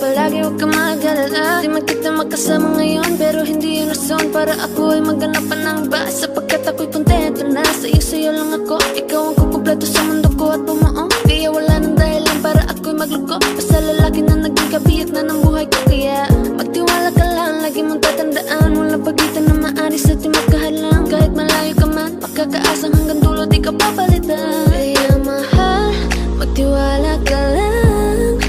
palagi, huwag kang mag-alala. Di man kita magkasama ngayon, pero hindi yun rason para ako ay maghanap pa ng iba. Sapagkat ako'y kontento na sa'yo lang ako. Ikaw ang kukumpleto sa mundo ko at bumuo. Kaya wala nang dahilan para ako'y magluko. Basta lalaki na naging kabiyak na ng buhay ko. Kaya magtiwala ka lang, lagi mong tatandaan, walang pagitan na maaris at di magkahalang. Kahit malayo ka man, makakaasang hanggang dulo di ka papalitan. Kaya mahal, magtiwala ka lang,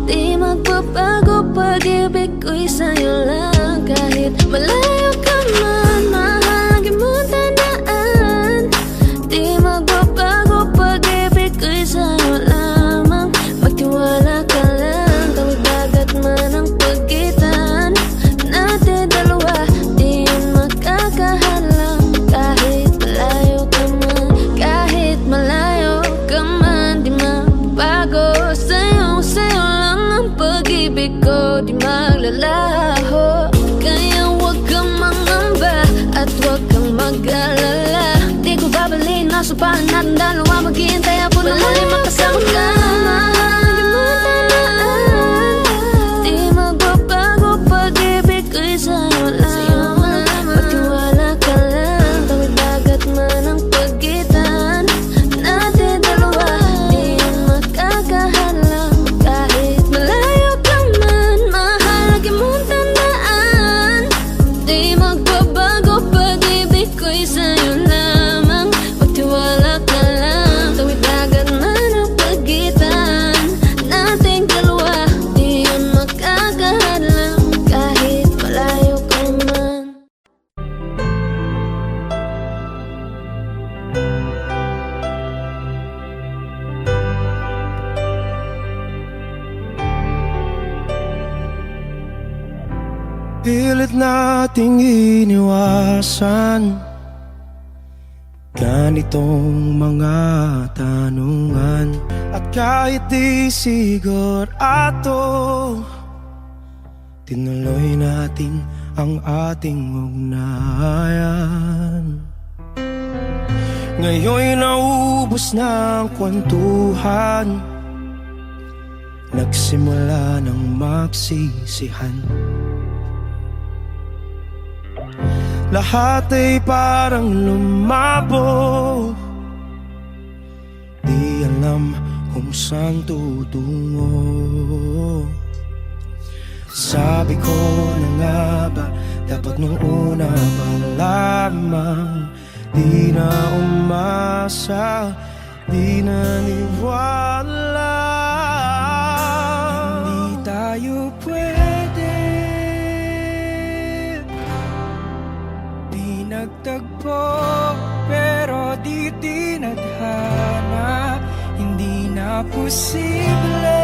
di magbabago, pag-ibig ko'y sa'yo lang. Kahit malayo ka man, mahal, lagi mong tandaan, di magbabago, pag-ibig ko'y sa'yo lamang. Magtiwala ka lang, tawid dagat man ang pagitan natin dalawa, di yun makakahalang. Kahit malayo ka man, kahit malayo ka man, di magbago, sa'yo lang ang pag-ibig ko, di maglalaho. Kaya huwag kang mangamba at huwag kang mag-alala. Di ko babalik na supahan natin dalawa, maghihintay ako na muli makasama ka. Lagi mo tandaan, di magbabago, pag-ibig ko'y sa'yo lamang. Magtiwala ka lang, tawid dagat man ang pagitan natin dalawa, di yun makakahalang. Kahit malayo ka man, mahal, lagi mong tandaan, di magbabago, pag-ibig ko'y sa'yo lamang. Magtiwala ka lang, tawid dagat man ang pagitan nating dalawa, di yun makakahalang. Kahit malayo ka man. Pilit nating iniwasan ganitong mga tanungan. At kahit di sigurado, tinuloy natin ang ating ugnayan. Ngayon'y naubos na ang kwentuhan, nagsimula ng magsisihan. Lahat ay parang lumabo, di alam kung saan tutungo. Sabi ko na nga ba, dapat nung una pa lamang, di na umasa, di naniwala. Hindi tayo pwede, di nagtagpo, pero di tinadhana. Hindi na posible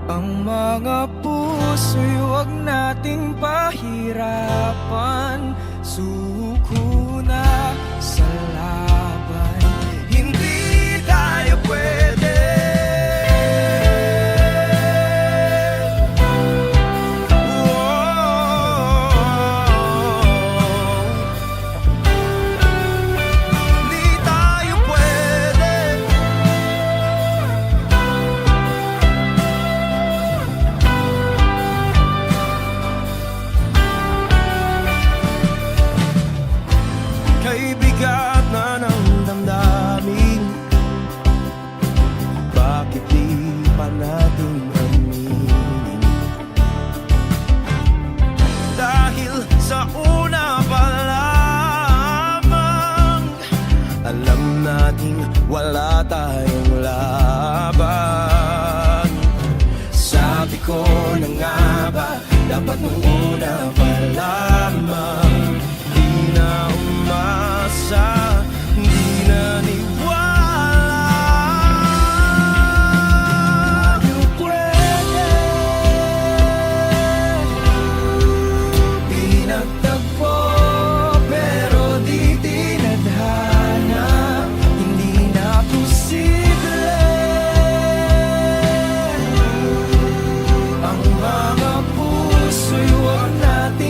ang mga puso'y huwag nating pahirapan. Suko na sa laban, hindi tayo pwede. Bigat na ng damdamin, bakit di pa natin aminin? Dahil sa una pa lamang, alam nating wala tayong laban. Sabi ko na nga ba, dapat nung una pa lamang, di na umasa, di naniwala. Tayo pwede, di nagtagpo, pero di tinadhana. Hindi na posible ang mga puso'y huwag natin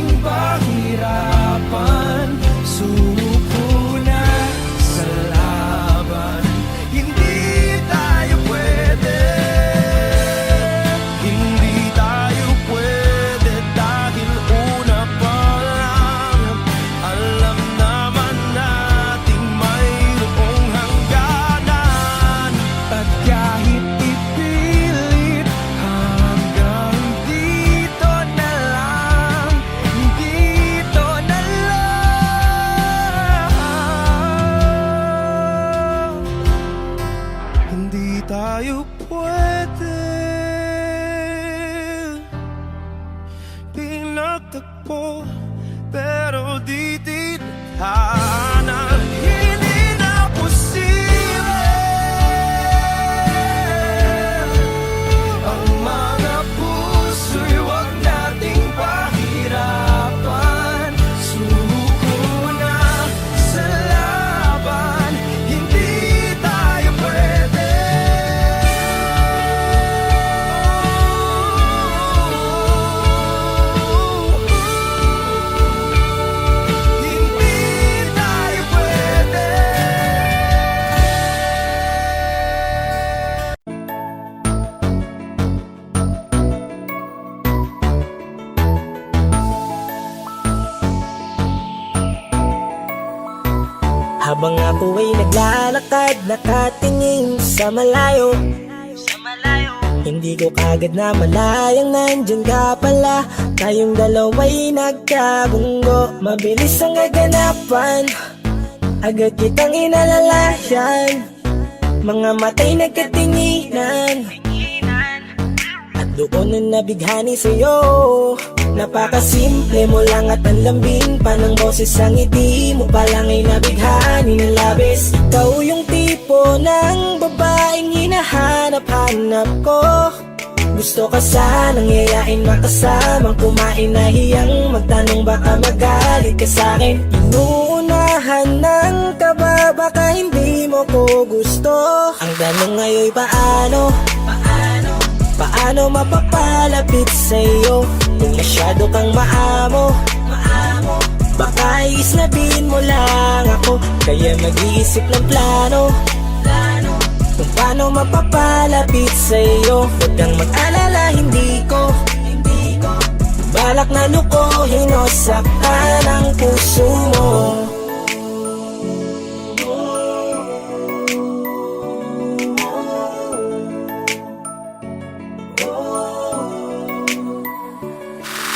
magtagpo, pero di tinadhana. Hindi na posible ang mga puso'y wag nating pahirapan. Suko na sa laban, hindi tayo pwede. Hindi tayo pwede. Habang ako ay naglalakad, nakatingin sa malayo, hindi ko kagad na malayang nandyan ka pala. Tayong dalawa'y nagkabunggo, mabilis ang kaganapan, agad kitang inalalayan. Mga matay nagkatinginan, at doon na nabighani sa'yo. Napakasimple mo lang at ang lambing pa ng boses, ang ngiti mo pa lang ay nabighani ng labis. Ikaw yung tipo ng babaeng hinahanap-hanap ko. Gusto ka sanang yayain, makasamang kumain, nahiyang magtanong baka magalit ka sa'kin. Inuunahan ng kaba, baka hindi mo ko gusto. Ang tanong ngayon paano? Paano mapapalapit sa'yo kung masyado kang maamo? Baka islabin mo lang ako, kaya mag-iisip ng plano kung paano mapapalapit sa'yo. Huwag kang mag-alala, hindi ko balak na lukuhin o saktan ang puso mo.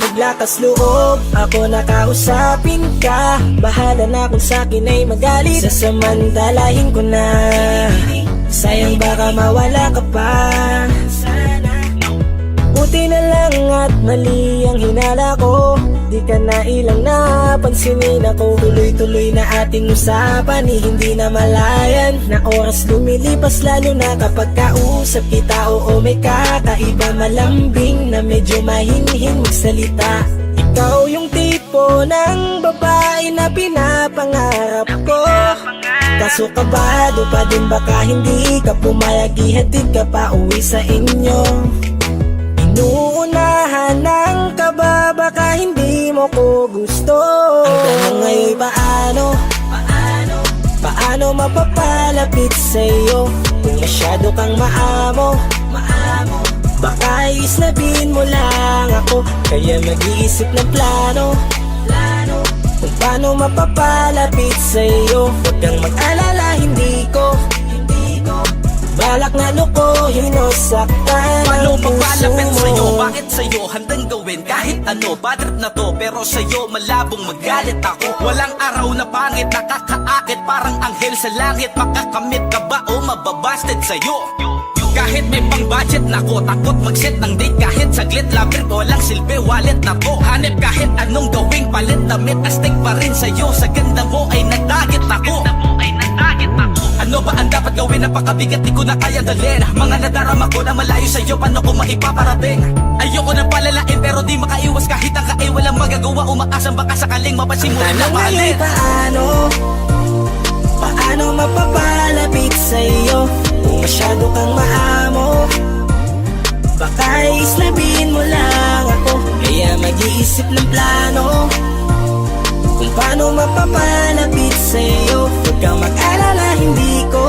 Maglakas loob, ako nakausapin ka. Bahala na kung sa'kin ay magalit, sasamantalahin ko na. Sayang baka mawala ka pa. Buti na lang at mali ang hinala ko, di ka na ilang napansinin ako. Tuloy-tuloy na ating usapan, hindi na malayan. Na oras lumilipas lalo na kapag kausap kita. Oo, may kakaiba, malambing na medyo mahinhin magsalita. Ikaw yung tipo ng babae na pinapangarap ko. Kaso kabado pa din, baka hindi ka pumayag, ihatid ka pa uwi sa inyo. Inuunahan ng kaba, baka hindi mo ko gusto. Ang tanong ngayon paano? Paano mapapalapit sa'yo kung masyado kang maamo? Baka islabin mo lang ako, kaya mag-iisip ng plano kung paano mapapalapit sa'yo. Huwag kang mag-alala, hindi ko balak na lukuhin o saktan Paano ang puso magpalapit sa'yo? mo. Bakit sa'yo? Handang gawin kahit ano. Bad trip na to, pero sa'yo malabong magalit ako. Walang araw na pangit, nakakaakit parang anghel sa langit. Makakamit ka ba o mababasted sa'yo? Kahit may pang budget na ko, takot mag-set ng date kahit saglit. Love trip, walang silbi, wallet na to. Hanip kahit anong gawing palit, damit astig pa rin sa'yo. Sa ganda mo ay nagdagit ako. Ano ba ang dapat gawin? Napakabigat, di ko na kaya dalhin. Mga nadarama ko na malayo sa'yo, paano ko maipaparating? Ayoko na palalain pero di makaiwas kahit ang kae. Walang magagawa, umaasang baka sakaling mapansin mo rin na Tanong ngayon mahalin. paano mapapalapit sa'yo kung masyado kang maamo? Baka islabin mo lang ako, kaya mag-iisip ng plano kung paano mapapalapit sa'yo. Huwag kang mag-alala, hindi ko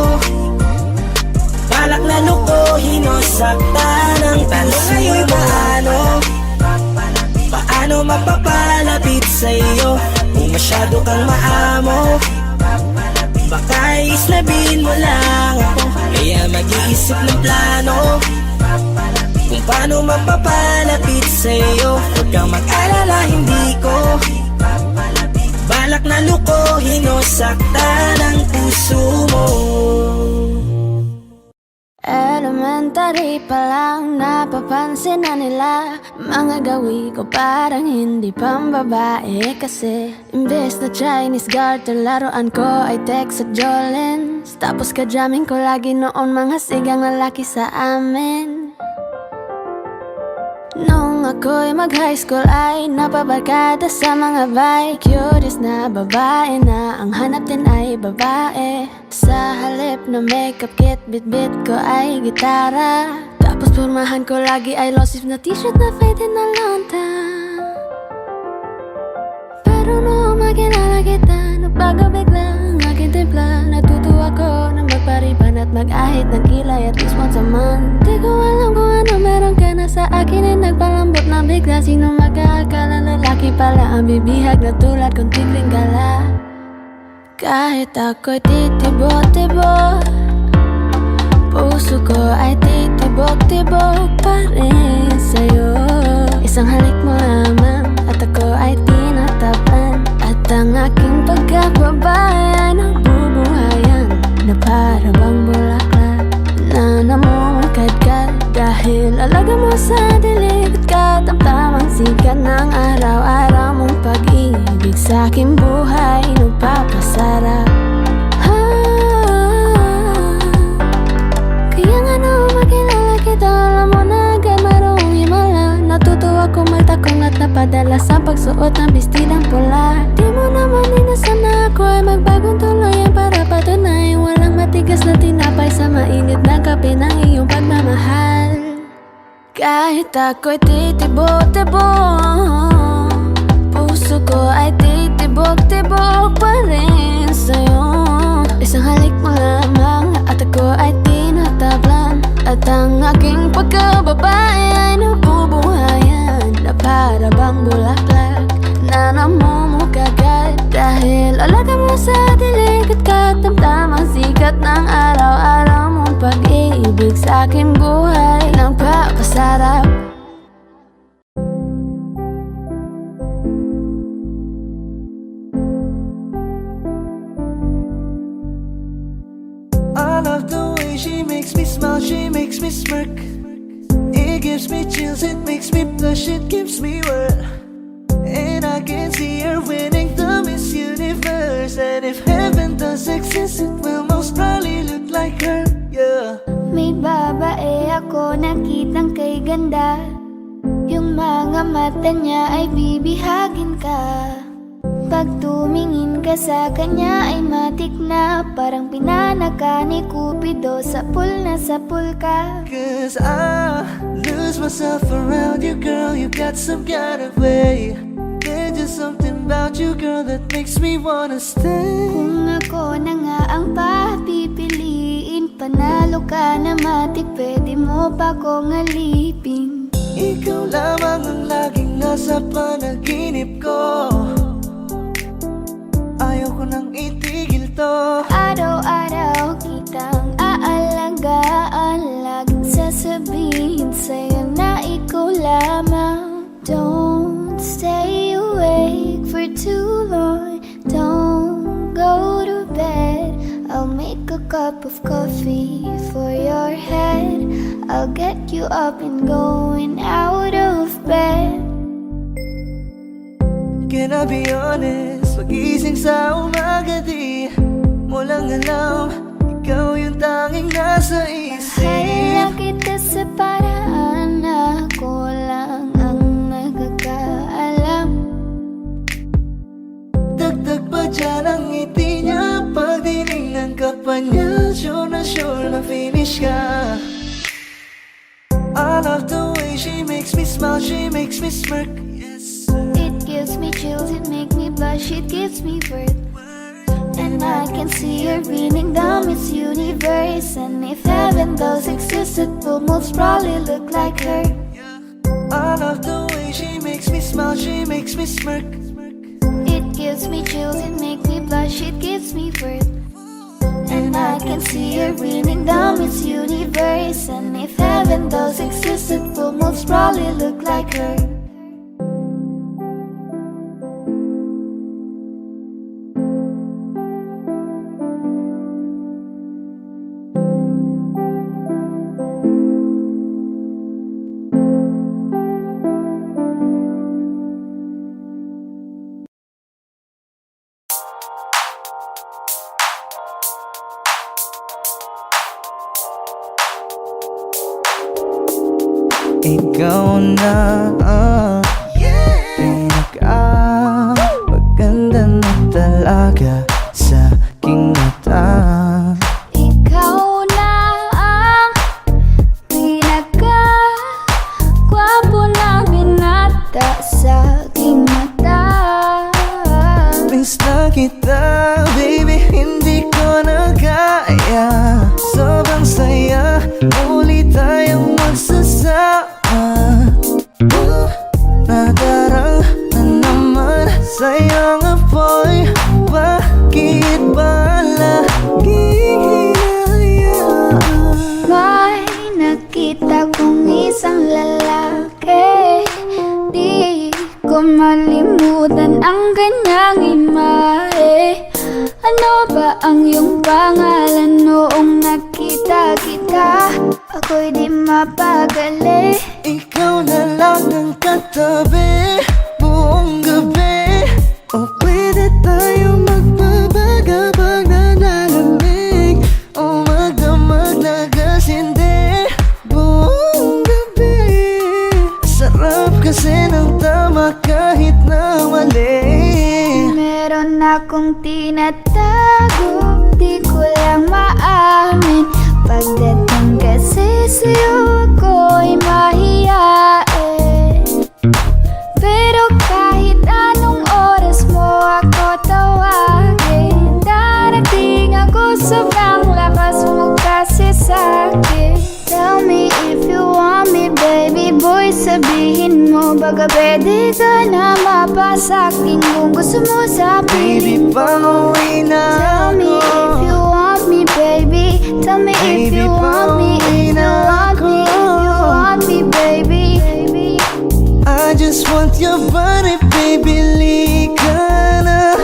balak na lukuhin o saktan ang tanong ngayon paano mapapalapit sa'yo kung masyado kang maamo? Baka islabin mo lang ako, kaya mag-iisip ng plano kung paano mapapalapit sa'yo. Huwag kang mag-alala, hindi ko balak na lukuhin o saktan ang puso mo. Alam Elementary pa lang napapansin na nila mga gawi ko parang hindi pambabae. Kasi imbes na Chinese garter laruan ko ay Texas Jolens. Tapos ka-jamming ko lagi noon mga sigang lalaki sa amin. Nung ako'y mag-high school ay napabarkada sa mga bike. Curious na babae na ang hanap din ay babae. Sa halip na makeup kit, bit-bit ko ay gitara. Tapos pormahan ko lagi ay long sleeve na t-shirt na faded na lonta. Pero nung makilala kita, nagbago bigla ang aking timpla. Natutuwa ko na magpariban at mag-ahit ng kilay at least once a month. Di ko alam kung ano meron ka na sa akin ay nagpalambot na bigla. Sino mag-aakala lalaki pala ang bibihag na tulad kong tigling gala. Kahit ako'y titibok-tibok, puso ko ay titibok-tibok pa rin sa'yo. Isang halik mo lamang at ako ay tinatapan. At ang aking pagkababay ay nabubuhayan na para bang bulaklak na namumulkad-kad. Dahil alaga mo sa dilig at katamtamang sikat ng araw-araw mong pag-ibig sa aking buhay nagpapasarap. Kaya nga nung makilala kita, alam mo na agad marunong himala. Natutuwa ko magtakong at napadala sa pagsuot ng bestidang pula. Di mo naman inasan na ako ay magbagong tuluyan para patunay walang matigas na tinapay sa mainit na kape ng iyong pagmamahal. Kahit ako'y titibok-tibok, puso ko ay titibok-tibok pa rin sa'yo. Isang halik mo lamang at ako ay tinatablan. At ang aking pagkababay ay nabubuhayan na para bang bulaklak na namumukagad. Dahil alaga mo sa dilig at katamtamang sikat ng araw-araw mong pag-ibig sa aking buhay nagpapasarap. I love the way she makes me smile, she makes me smirk. It gives me chills, it makes me blush, it gives me word. And I can see her winning the Miss Universe. And if heaven does exist, it will most probably look like her, yeah. May babae ako nakitang kay ganda. Yung mga mata niya ay bibihagin ka. Pag tumingin ka sa kanya ay matik na parang pinanaka ni Cupido sa pool na sa pool ka. Cause I lose myself around you, girl. You got some kind of way. There's just something about you, girl, that makes me wanna stay. Kung ako na nga ang papipiliin, panalo ka na matik, pwede mo pa kong alipin. Ikaw lamang ang laging nasa panaginip ko. Ayoko nang itigil to. Araw-araw kitang aalagaan, laging sasabihin sa'yo na ikaw lamang. Don't stay awake for too long, don't go to bed. I'll make a cup of coffee for your head. I'll get you up and going out of bed. Can I be honest? Pag-ising sa umaga di mo lang alam, ikaw yung tanging nasa isip. Mahal kita sa paraan na ako lang ang nagkakaalam. Dagdag pa dyan ang ngiti niya, pag dinignan ka pa niya, sure na finish ka. I love the way she makes me smile, she makes me smirk. It gives me chills, it makes me blush, it gives me worth. And I can see her winning the Miss Universe. And if heaven does exist, it will most probably look like her. I love the way she makes me smile, she makes me smirk. It gives me chills, it makes me blush, it gives me worth. And I can see her winning the Miss Universe. And if heaven does exist, it will most probably look like her. ikaw na ang maganda na talaga sa aking mata. Ikaw na ang pinaka-gwapo na binata sa aking mata. Miss na kita, baby, hindi ko na kaya. Sobrang saya, muli tayong magsasama. Nadarang na naman sayang apoy. Bakit ba laging hinahayaan? May nakita kong isang lalaki, di ko malimutan ang kanyang imahe. Ano ba ang iyong pangalan noong nakita kita? Ako'y di mapagali. Ikaw na lang ang katabi buong gabi. O pwede tayo magbabaga pag nalalamig, o magdamag na gasindi buong gabi. Sarap kasi ng tama kahit na mali. Meron akong tinatago, di ko lang maamin. Pagdating kasi sa'yo ako'y mahiyain. Pero kahit anong oras mo ako tawagin, darating ako, sobrang lakas mo kasi sa'kin. Tell me if you want me, baby boy, sabihin mo baga pwede ka na mapasa'kin kung gusto mo sa Baby, piling ko. pauwi na Tell me if you want me, baby. Tell me if you want me, if you want me, if you want me, baby. I just want your body, baby, lika na.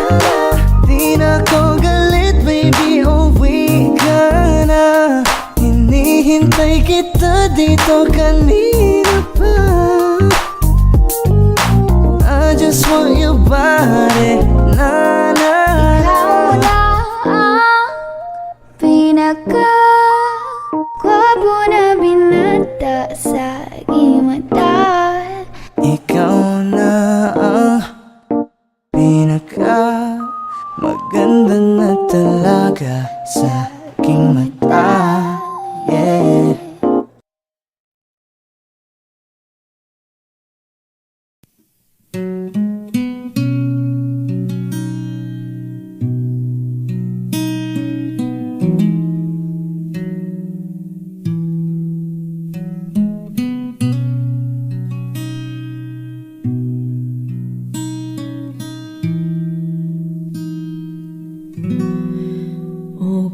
Di na ko galit, baby, uwi ka na. Hinihintay kita dito kanina pa. I just want your body, na na. Ikaw na ang pinaka-gwapo na binata sa aking mata. Ikaw na ang pinaka maganda na talaga sa aking mata. Yeah.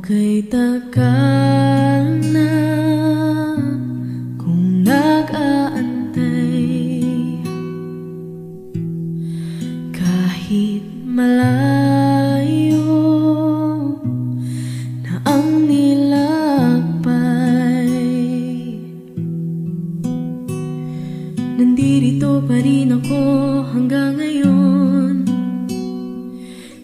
Okay, tagal na kung nag-aantay, kahit malayo na ang nilakbay. Nandito pa rin ako hanggang ngayon,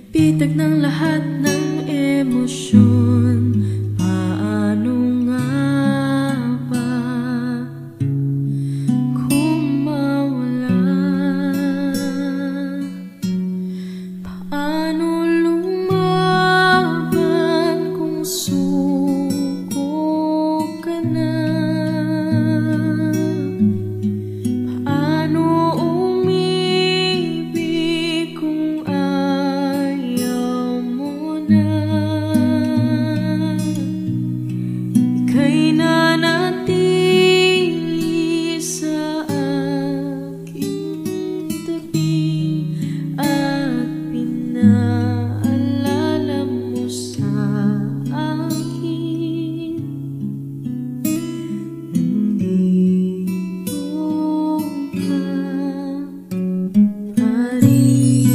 bitag ng lahat ng emosyon. Paano nga ba kung mawala? Paano lumaban kung suko ka na? Paano umibig kung ayaw mo na? Ika'y nanatili sa aking tabi at pinaalala mo sa akin, nandito ka pa rin.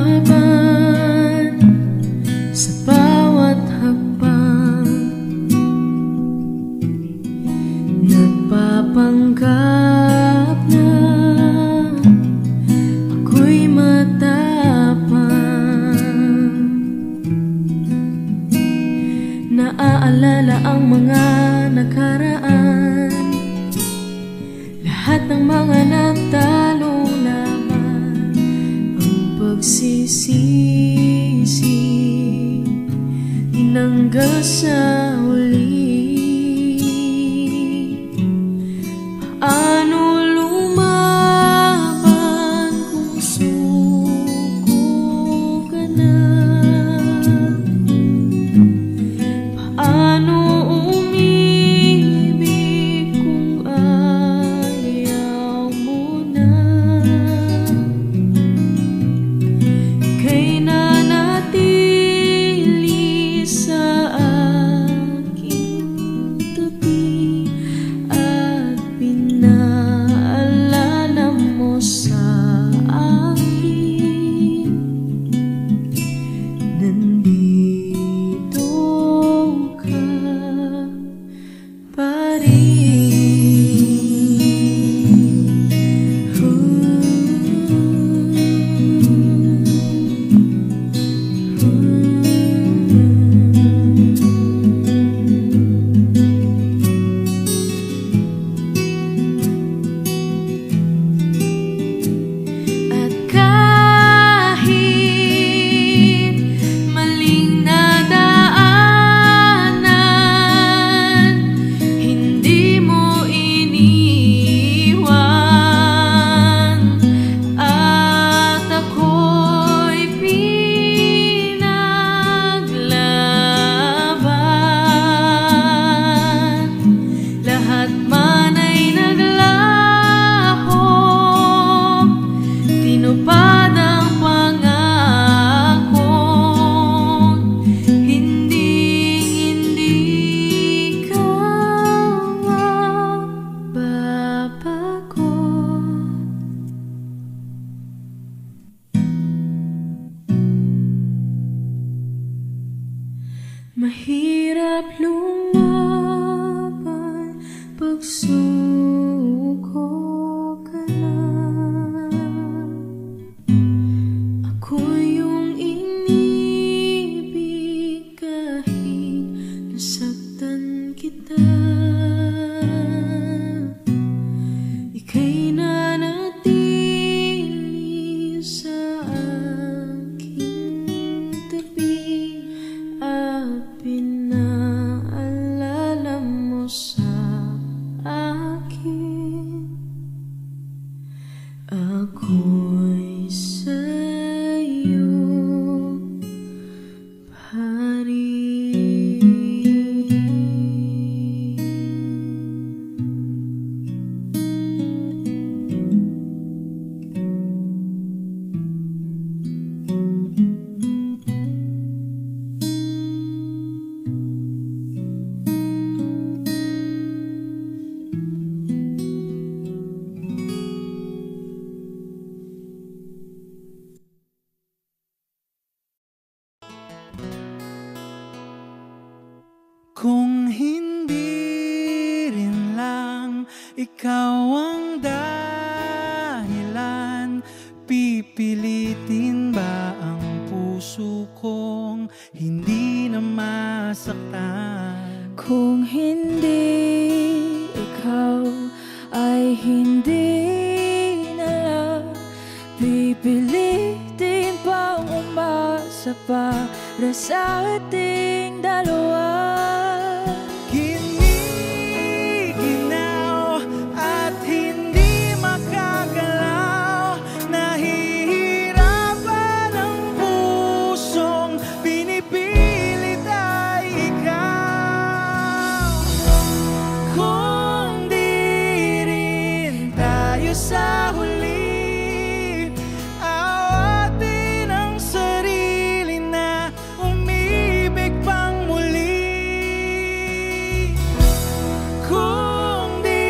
Nakipaglaban sa bawat hakbang, panggap na ako'y matapang. Naaalala ang mga nakaraan, lahat ng mga natalo laban, ang pagsisisi tinanggal sa huli. Paano lumaban kung suko ka na? Paano umibig kung ayaw mo na? Ika'y nanatili sa aking tabi at pinaalala mo sa akin, nandito ka pa At kahit maling nadaanan, hindi mo iniwan, at ako'y pinaglaban. Lahat man ay naglaho, tinupad ang pangako, hindi ka mababago. Mahirap lumaban pag suko ka na. Ako yung inibig kahit nasaktan kita. Ika'y nanatili sa aking tabi at pinaalala mo sa akin, ako'y sa'yo pa rin. Kung hindi rin lang ikaw ang dahilan, pipilitin ba ang puso kong hindi na masaktan? Kung hindi ikaw ay hindi na lang, pipilitin pang umasa para sa ating dalawa. Giniginaw at hindi makagalaw, nahihirapan ang pusong pinipilit ay ikaw. Kung di rin tayo sa huli, awatin ang sarili na umibig pang muli. Kung di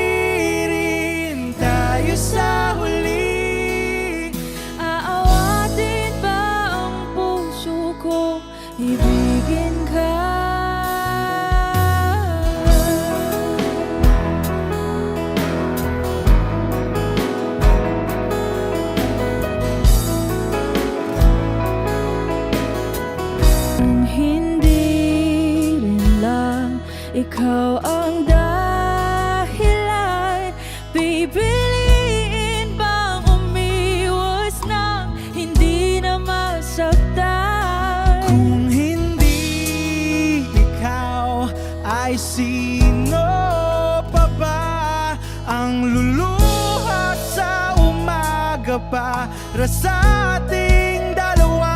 rin tayo sa huli, Aawatin ba ang puso ko, ibigin ka? bang luluha sa umaga para sa ating dalawa?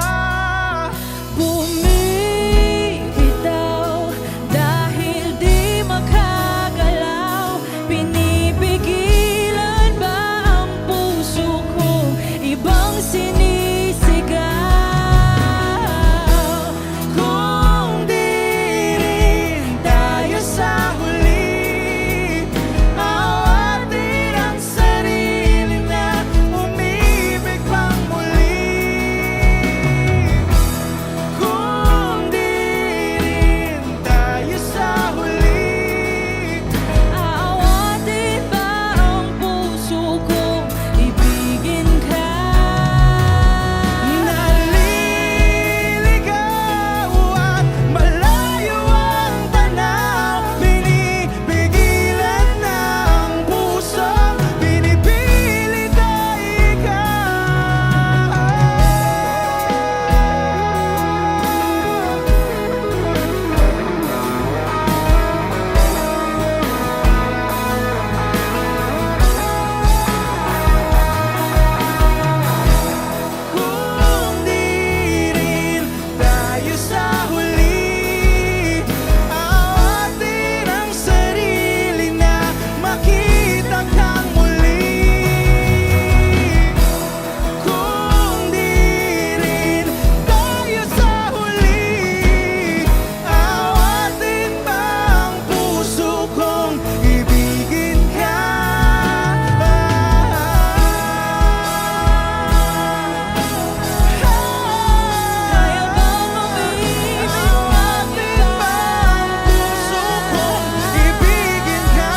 Bumibitaw dahil di makagalaw. Pinipigilan ba ang puso ko? Ibang sinisigaw. Kung di rin tayo sa huli, awatin ang sarili na umibig pang muli. Kung di rin tayo sa huli, Aawatin ba ang puso ko? Ibigin ka. naliligaw at malayo ang tanaw. Binibigilan ng puso, pinipilit ay Kung di rin tayo sa huli, awatin ang sarili na makita kang muli. Kung di rin tayo sa huli, awatin ba ang puso kong ibigin ka? Kaya bang umibig Awatin ba ang puso kong ibigin ka?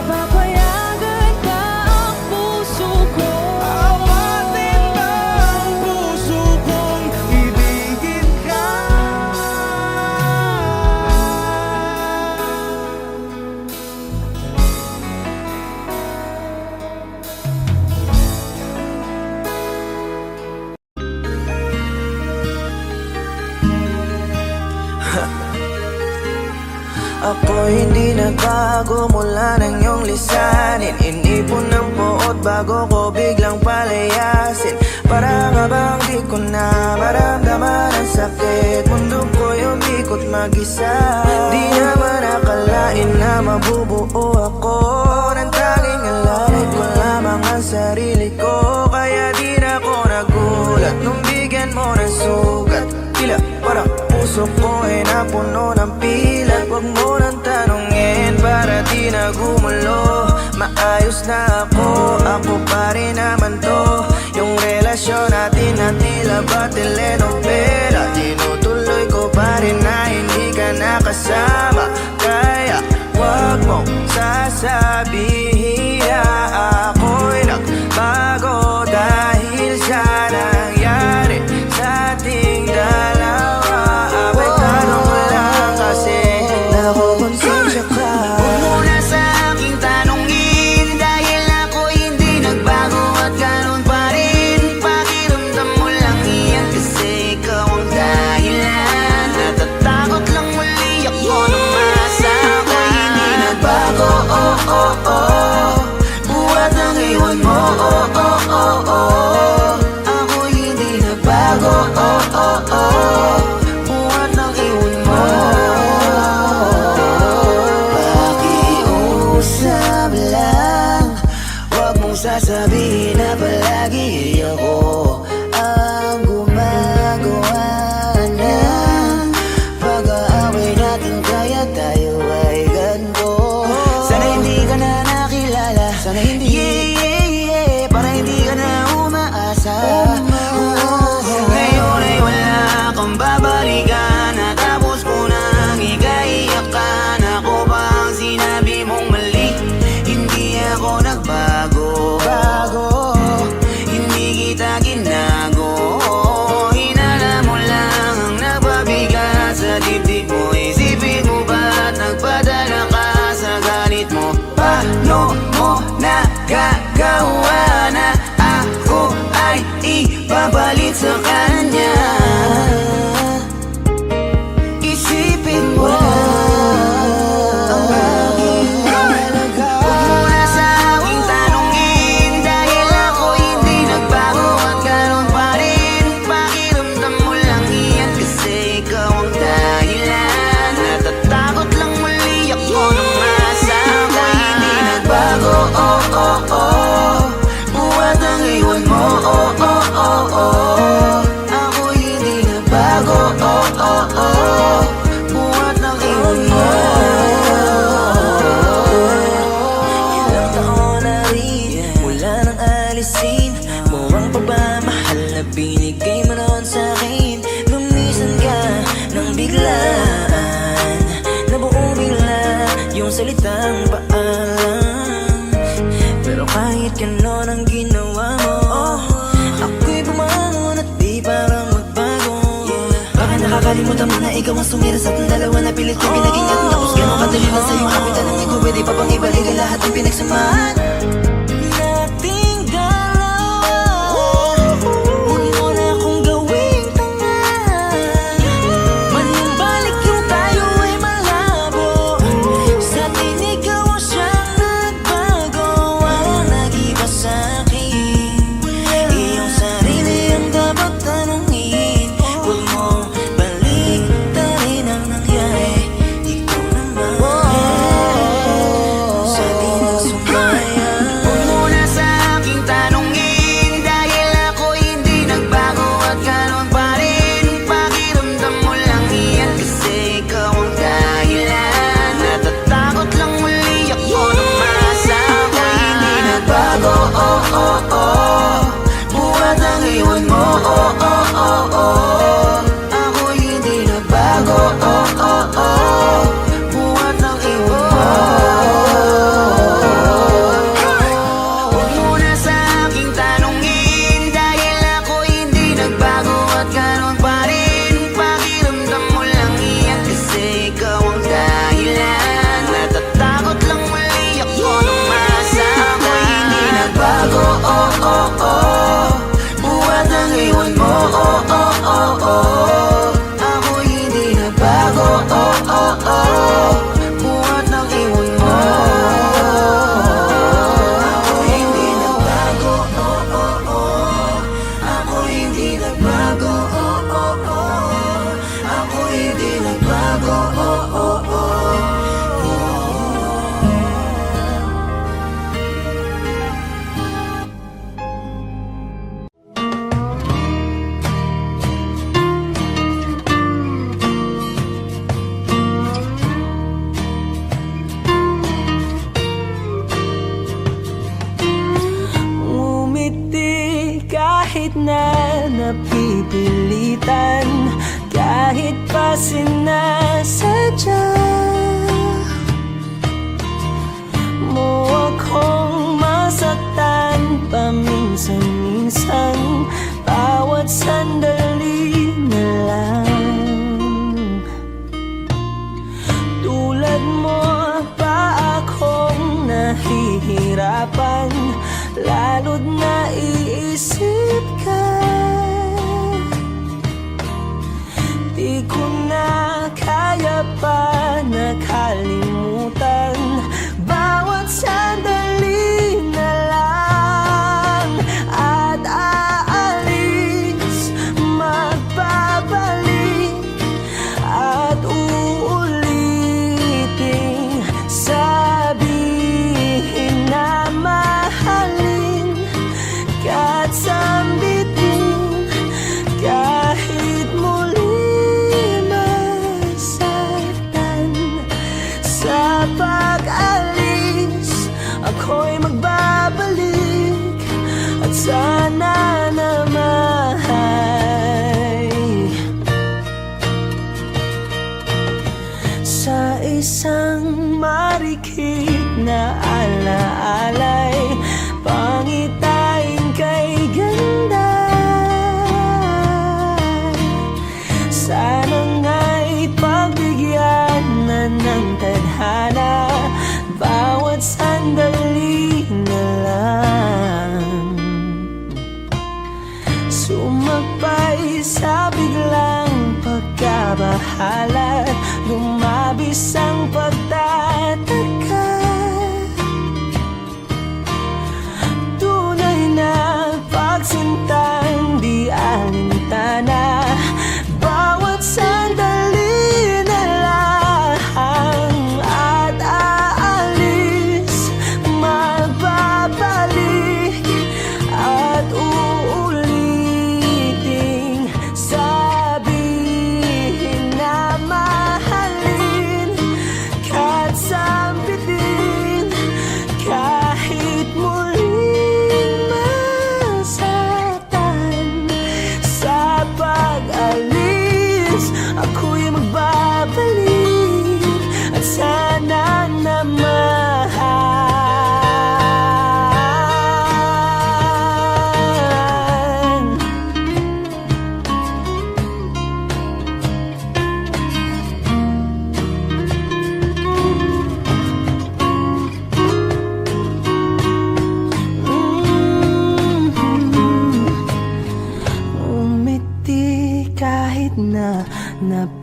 Papayagan ba ang puso ko? Awatin ba ang puso kong ibigin ka? Ako hindi nagbago mula ng iyong lisanin. Inipon ng puot bago ko biglang palayasin. Para nga bang di ko na maramdaman ang sakit. Mundo ko'y umikot mag-isa. Di naman akalain na mabubuo ako ng tanging alalay ko lamang ang sarili ko. Kaya di na ako nagulat nung bigyan mo ng sugat. Tila parang puso ko ay napuno ng pilat. Huwag mo nang tanungin para di na gumulo. Maayos na ako pa rin naman to. Yung relasyon natin na tila ba telenovela. Tinutuloy ko pa rin na hindi ka nakasama. Kaya huwag mong sasabihin na ako'y nagbago dahil sa nangyari sa ating dalawa. Apektado mo lang kasi nakukonsensya ka. Huwag mo na sa aking tanongin dahil ako hindi nagbago at ganun pa rin. Pakiramdam mo lang iyan kasi ikaw ang dahilan. Natatakot lang muli ako na masaktan. Ako'y hindi nagbago, oh oh oh. Buhat ang iwan mo, oh oh oh oh. Ako'y hindi nagbago, oh oh oh. Buhat ang iwan mo. Pakiusap lang, huwag mong sasabihin na palagi ako ang gumagawa ng pag-aaway natin. Kaya tayo ay ganito. Sana hindi ka na nakilala. Sana hindi para hindi ka na umaasa. Ngayon ay wala kang babalikan. Natapos ko nang ikaiyakan. Ako ba ang sinabi mong mali? Hindi ako nagbago. salitang paalam. Pero kahit ganon ang ginawa mo, ako'y bumangon at di parang magbago. Baka nakakalimutan mo na ikaw ang sumira sa ating dalawa na pilit kong pinag-ingat. Tapos ganon kadali lang sa'yo ako'y tanongin ko, pwede pa bang ibalik ang lahat ng pinagsamahan nating dalawa? Huwag mo na akong gawing tanga. Manumbalik yung tayo ay malabo. Sa atin ikaw ang siyang nagbago. Walang nag-iba sa'kin, iyong sarili ang dapat tanongin. Huwag mo balik na rin ang nangyari. Ikaw naman sa atin ang sumaya. Huwag mo na sa aking tanungin, dahil ako hindi nagbago at ganon pa rin. Pakiramdam mo lang iyan kasi ikaw ang dahilan. Natatakot lang muli ako na masama. Hindi nagbago, buhat ang iwan mo, Ako hindi nagbago, buhat ang iwan mo. Huwag mo na sa aking tanungin, dahil ako hindi nagbago at ganon pa rin. Pakiramdam mo lang iyan kasi ikaw ang dahilan. Natatakot lang muli ako na masama. Ako hindi nagbago, buhat ang iwan mo, Ako hindi nagbago, buhat ang iwan mo. Ako hindi nagbago, Ako hindi nagbago, Ako hindi nagbago, Ngumiti kahit na napipilitan, kahit pa sinasadya mo akong masaktan paminsan-minsan. Bawat sandali na lang, tulad mo pa akong nahihirapan, lalo't naiisip ka. Di ko na kaya pa nakalimutan bawat sandali na lang. At aalis, magbabalik at uulitin, sabihin na mahalin ka't sambitin kahit muli masaktan. Sa pag-alis, ako'y magbabalik at sana naman sa isang marikit na alaalay, pangitain kay ganda. Sana nga'y pagbigyan na ng tadhana bawat sandali na lang. Sumakbay sa biglang pagkabahala, lumabis ang pagtataka. Tunay na pagsintang di alintana, bawat sandali na lang. At aalis, magbabalik at uulitin, sabihin na mahalin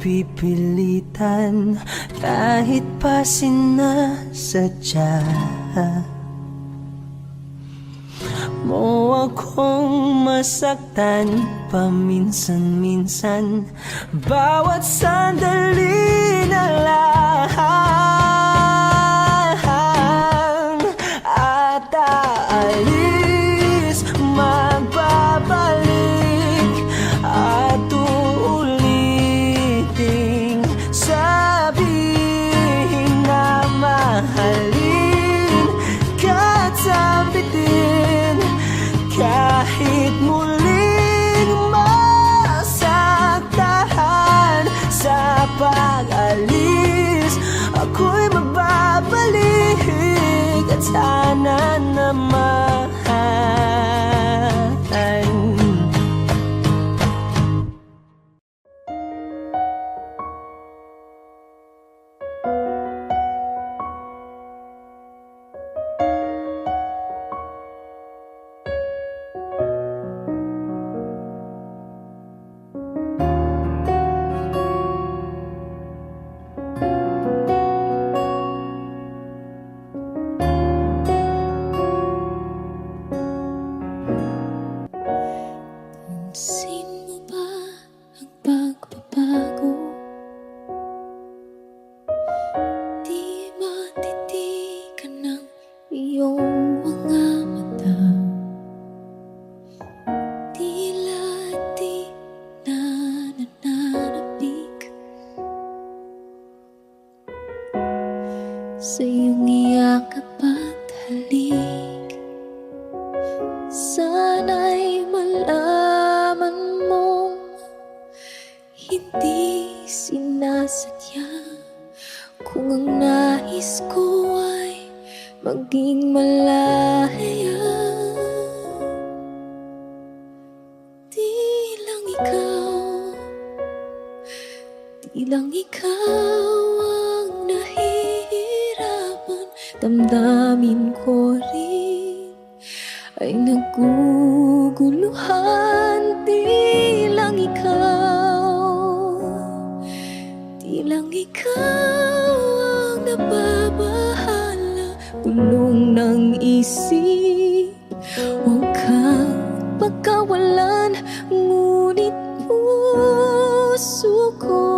napipilitan kahit pa sinasadya mo akong masaktan paminsan-minsan. Bawat sandali na lang at aalis, magbabalik at uuliting sabihin na mahalin ka't sabitin kahit muling masaktan. Sa pag-alis, ako'y magbabalik at sana naman Pansin mo ba ang pagbabago? Di matitigan ng iyong mga mata. Tila di na nananabik sa iyong iyakap at halik. Sana'y malaman mong hindi sinasadya kung ang nais ko ay maging malaya. Di lang ikaw ang nahihirapan, damdamin ko rin ay naguguluhan. Di lang ikaw ang nababahala, bulong ng isip. Huwag kang pagkawalan, ngunit puso ko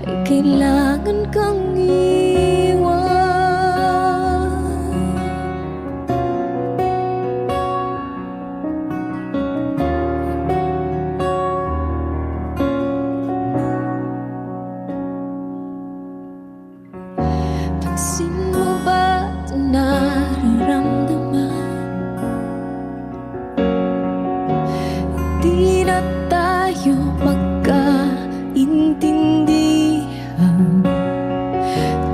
ay kailangan kang iwan. Pansin mo ba ito nararamdaman? Di na tayo magkaintindihan.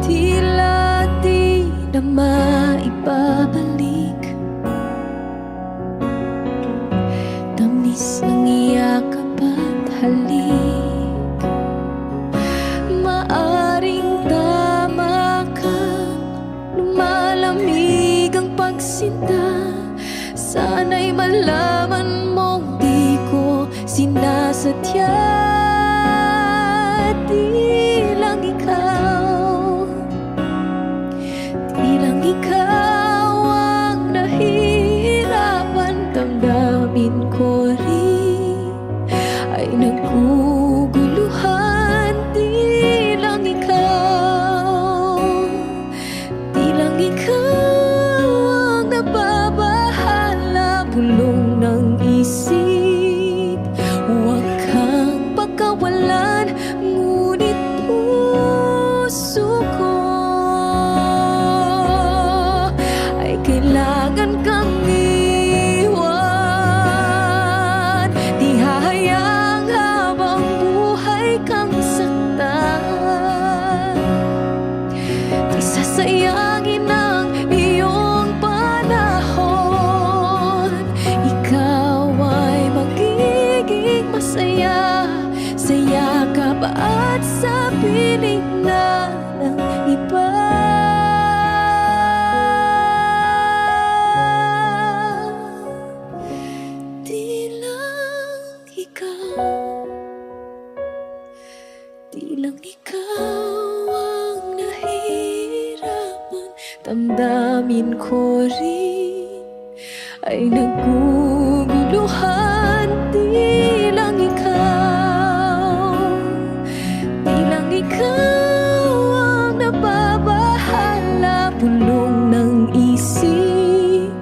Tila di na maibabalik tamis ng iyakap at halik. Maaring tama ka, lumalamig ang pagsinta. Sana'y malaman mong di ko sinasadya. Di lang ikaw ang nahihirapan, damdamin ko rin ay naguguluhan. Di lang ikaw ang nababahala, bulong ng isip. Huwag kang pagkawalan, ngunit puso ko ay kailangan kang iwan. Di hahayang habang buhay kang saktan. Di sasayangin ang iyong panahon. Ikaw ay magiging masaya sa yakap at sa piling na ng iba. Di lang ikaw. Di lang ikaw ang nahihirapan, damdamin ko rin ay naguguluhan. Di lang ikaw ang nababahala, pulong ng isip.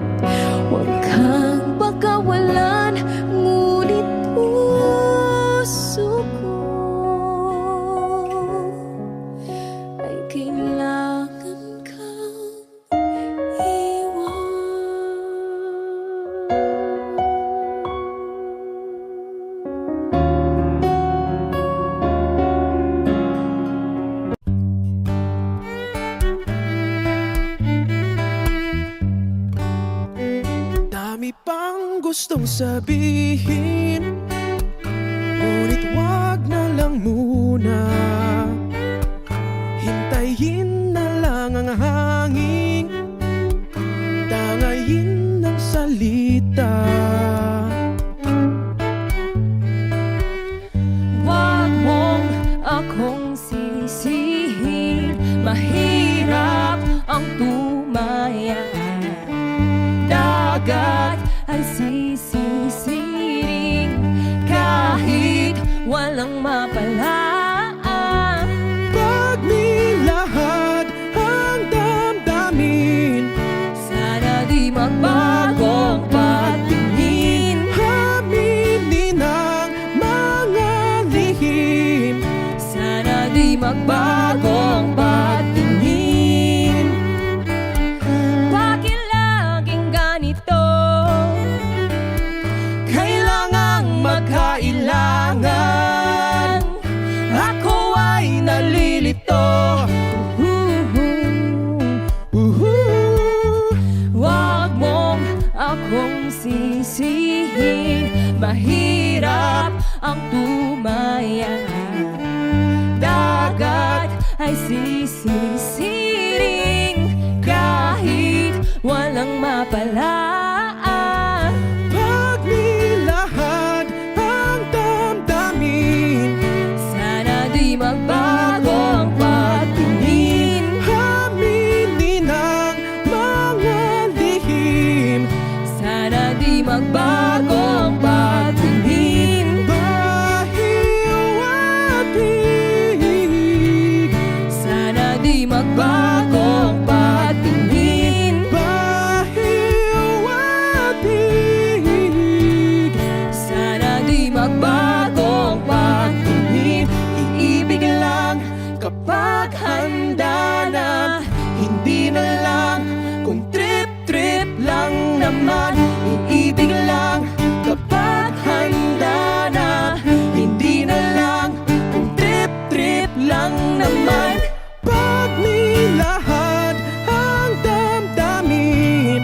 Huwag kang pagkawalan, ngunit puso ko ay kailangan kang iwan. Dami pang gustong sabihin, ngunit wag na lang muna. Hintayin na lang ang hangin, tangayin ng salita. Huwag mong akong sisihin, mahirap ang tumaya. Dagat ay sisisiring kahit walang mapalaan. Pag nilahad ang damdamin, Sana di magbagong patingin, aminin ang mga lihim. sana di magbagong patingin. Bakit laging ganito? Kailangang magkailangan, ako ay nalilito. Huwag mong akong sisihin, mahirap ang tumaya. Dagat ay sisisiring kahit walang mapalaan. Pag nilahad ang damdamin, Sana di magbagong patingin, aminin ang mga lihim. sana di magbagong patingin, Bahiwatig, sana di magbagong patingin, bahiwatig. sana di magbagong patingin. Iibig lang kapag handa na, hindi na lang kung trip-trip lang naman. Iibig lang kapag handa na, hindi na lang kung trip-trip lang naman. Pag nilahad ang damdamin,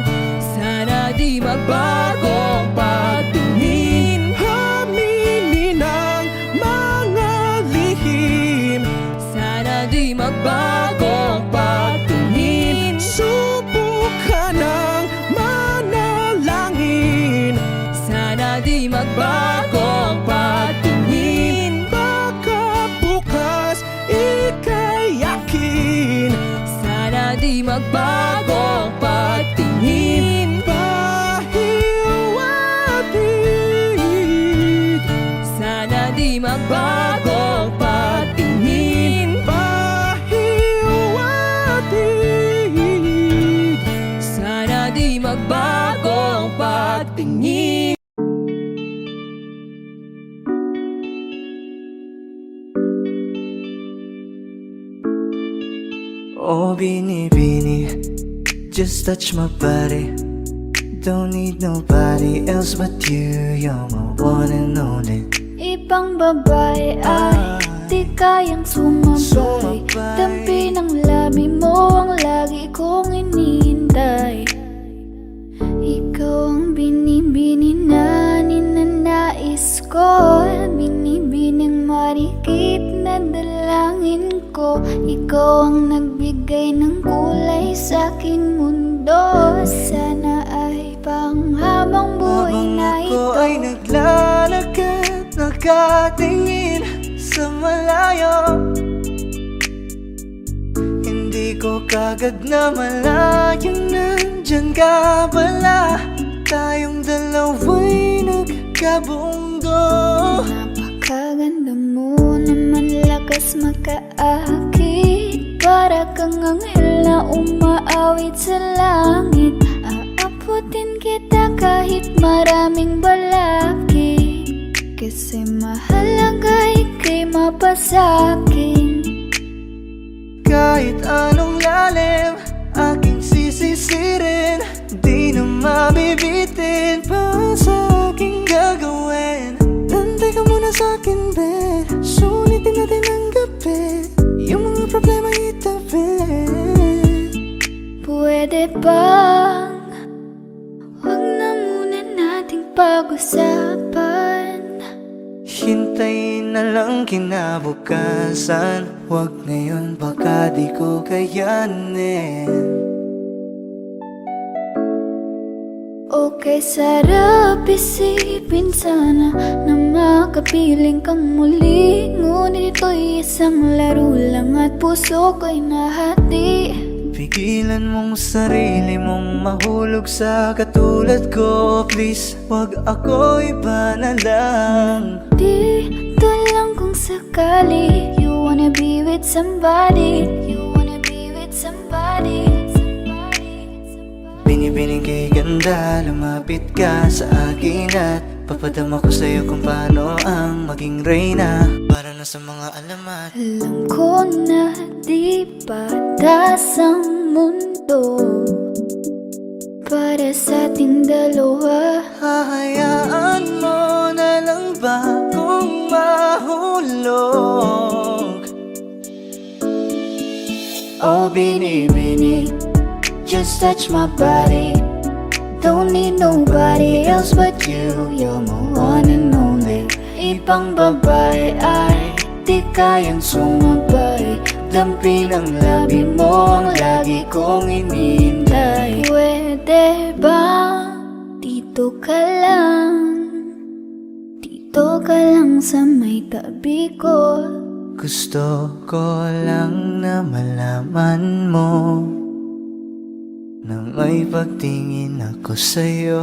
Sana di magbagong patingin, aminin ang mga lihim. sana di magbagong patingin, Subukan ng manalangin, sana di magbagong patingin, baka bukas ika'y yakin. sana di magbagong patingin, Bahiwatig, sana di magbagong patingin, bahiwatig. sana di magbagong patingin. Oh, Bini, just touch my body. Don't need nobody else but you. You're my one and only. Ibang babae ay di kayang sumabay. Dampi ng labi mo ang lagi kong inihintay. Ikaw ang binibini na ninanais ko, binibining marikit na dalangin ko. Ikaw ang nagbigay ng kulay sa aking mundo. Sana ay panghabang buhay na Habang ako ito. ay naglalakad, nakatingin sa malayo, ko kagad na malayang nandyan ka pala. Tayong dalawa'y nagkabundo. Napakaganda mo naman, lakas makaakit. Para kang anghel na umaawit sa langit. Aabutin kita kahit maraming balakid. Kasi mahalaga ika'y mapasakin. Kahit anong lalim, aking sisisirin. Di na mabibitin pa sa aking gagawin. Nantay ka muna sa'kin, be. Sulitin natin ang gabi. Yung mga problema itabi. Pwede bang huwag na muna nating pag-usapan? Hintayin na lang kinabukasan. Huwag ngayon baka di ko kayanin. Okay, sarap isipin sana na makapiling kang muli. Ngunit ito'y isang laro lang at puso ko'y nahati. Pigilan mong sarili mong mahulog sa katulad ko. Please, wag ako iba na lang. Dito lang kung sakali you wanna be with somebody. You wanna be with somebody. Binibining kay ganda, lumapit ka sa akin at papadama ko sa'yo kung paano ang maging reyna. Para na sa mga alamat. Alam ko na di patas ang mundo para sa ating dalawa. Hahayaan mo na lang ba kung mahulog? Oh, bini-bini, just touch my body. Don't need nobody else but you. You're my one and only. Ibang babae ay di kayang sumabay. Dampi ng labi mo ang lagi kong inihintay. Pwede ba dito ka lang? Dito ka lang sa may tabi ko. Gusto ko lang na malaman mo na may pagtingin ako sa'yo.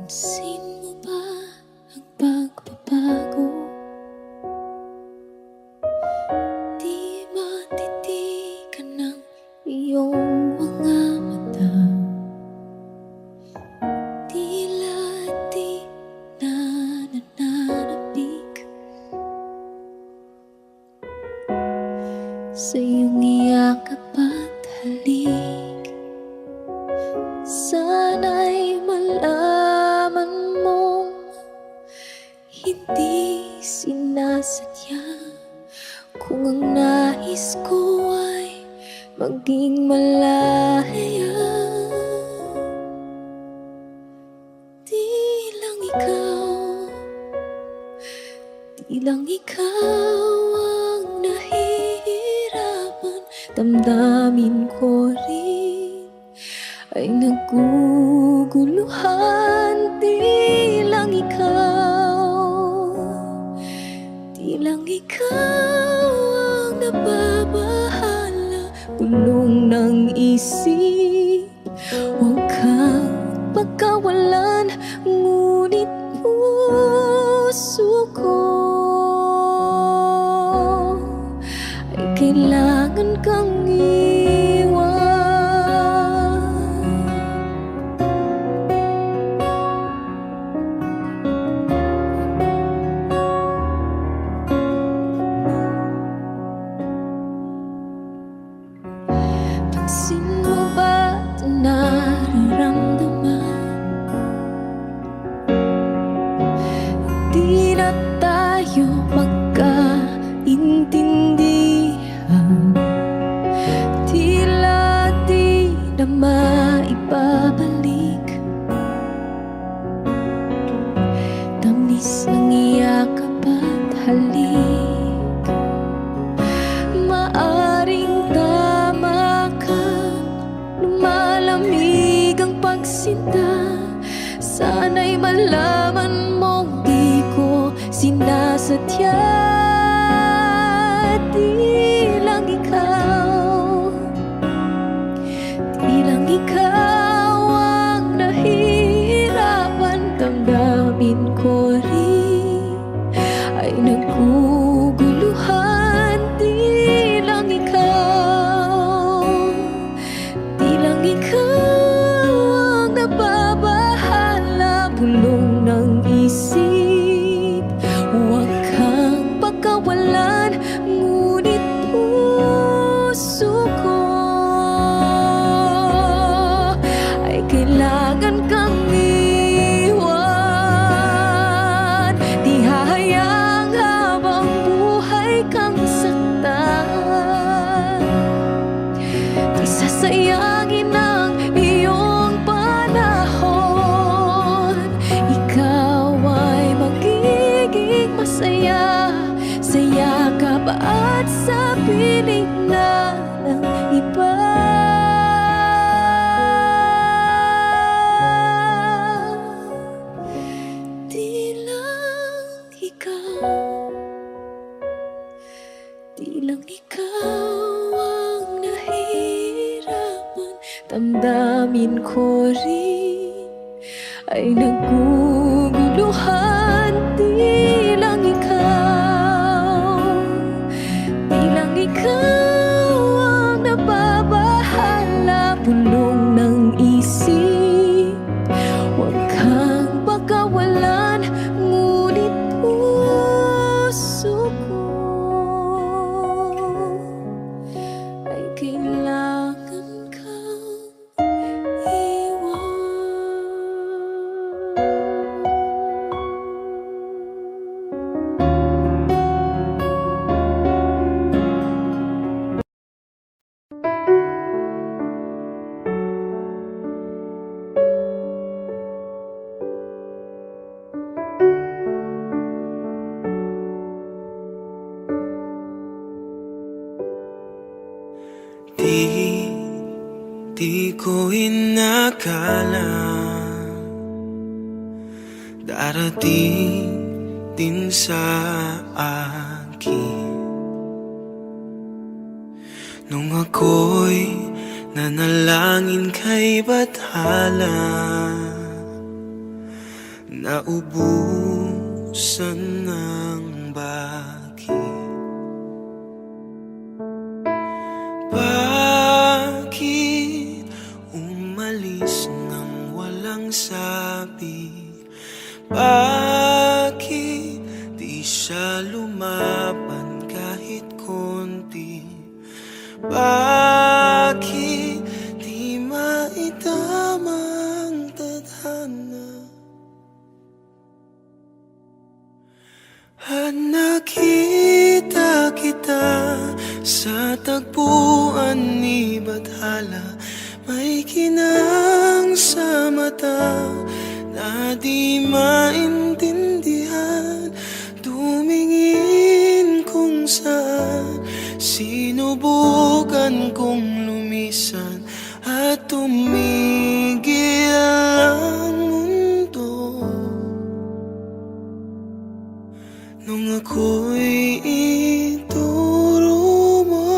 Pansin mo ba ang pagbabago? Di matitigan ng iyong mga mata. Tila di na nananabik sa iyong iyakap at halik. Sana'y malaman mong hindi sinasadya. Kung ang nais ko ay maging malaya, di lang ikaw ang nahihirapan. Damdamin ko rin ay naguguluhan. Di lang ikaw ang nababahala. Bulong ng isip, huwag kang pagkawalan. Ngunit puso ko ay kailangan kang iwan. Pansin mo ba ito nararamdaman? Di na tayo magkaibigan. Tamis ng iyakap at halik. Maaring tama ka, lumalamig ang pagsinta. Sana'y malaman mong di ko sinasadya. Di lang ikaw, di lang ikaw ang nahihirapan. Damdamin ko rin ay naguguluhan. Di lang ikaw, di lang ikaw ang nababahala. Bulong ng isip, huwag kang pagkawalan. Ngunit puso ko ay kailangan kang iwan. Di hahayang habang buhay kang saktan. Di sasayangin ang iyong panahon. Ikaw ay magiging masaya sa yakap at sa piling na ng iba. Di lang ikaw, di lang ikaw ang nahihirapan. Damdamin ko rin ay naguguluhan. Di lang ikaw, di lang ikaw ang nababahala. Bulong ng isip, huwag kang pagkawalan. Ngunit puso ko ay kailangan kang iwan. Di ko inakala darating din sa akin nung ako'y nanalangin kay Bathala. Naubusan ng bakit. Bakit umalis nang walang sabi? Bakit di siya lumaban kahit konti? Bakit di maitamang tadhana? At nakita kita sa tagpuan ni Bathala. May kinang sa mata na di maintindihan. Tumingin kung saan, sinubukan kong lumisan at tumigil ang mundo. Nung ako'y ituro mo,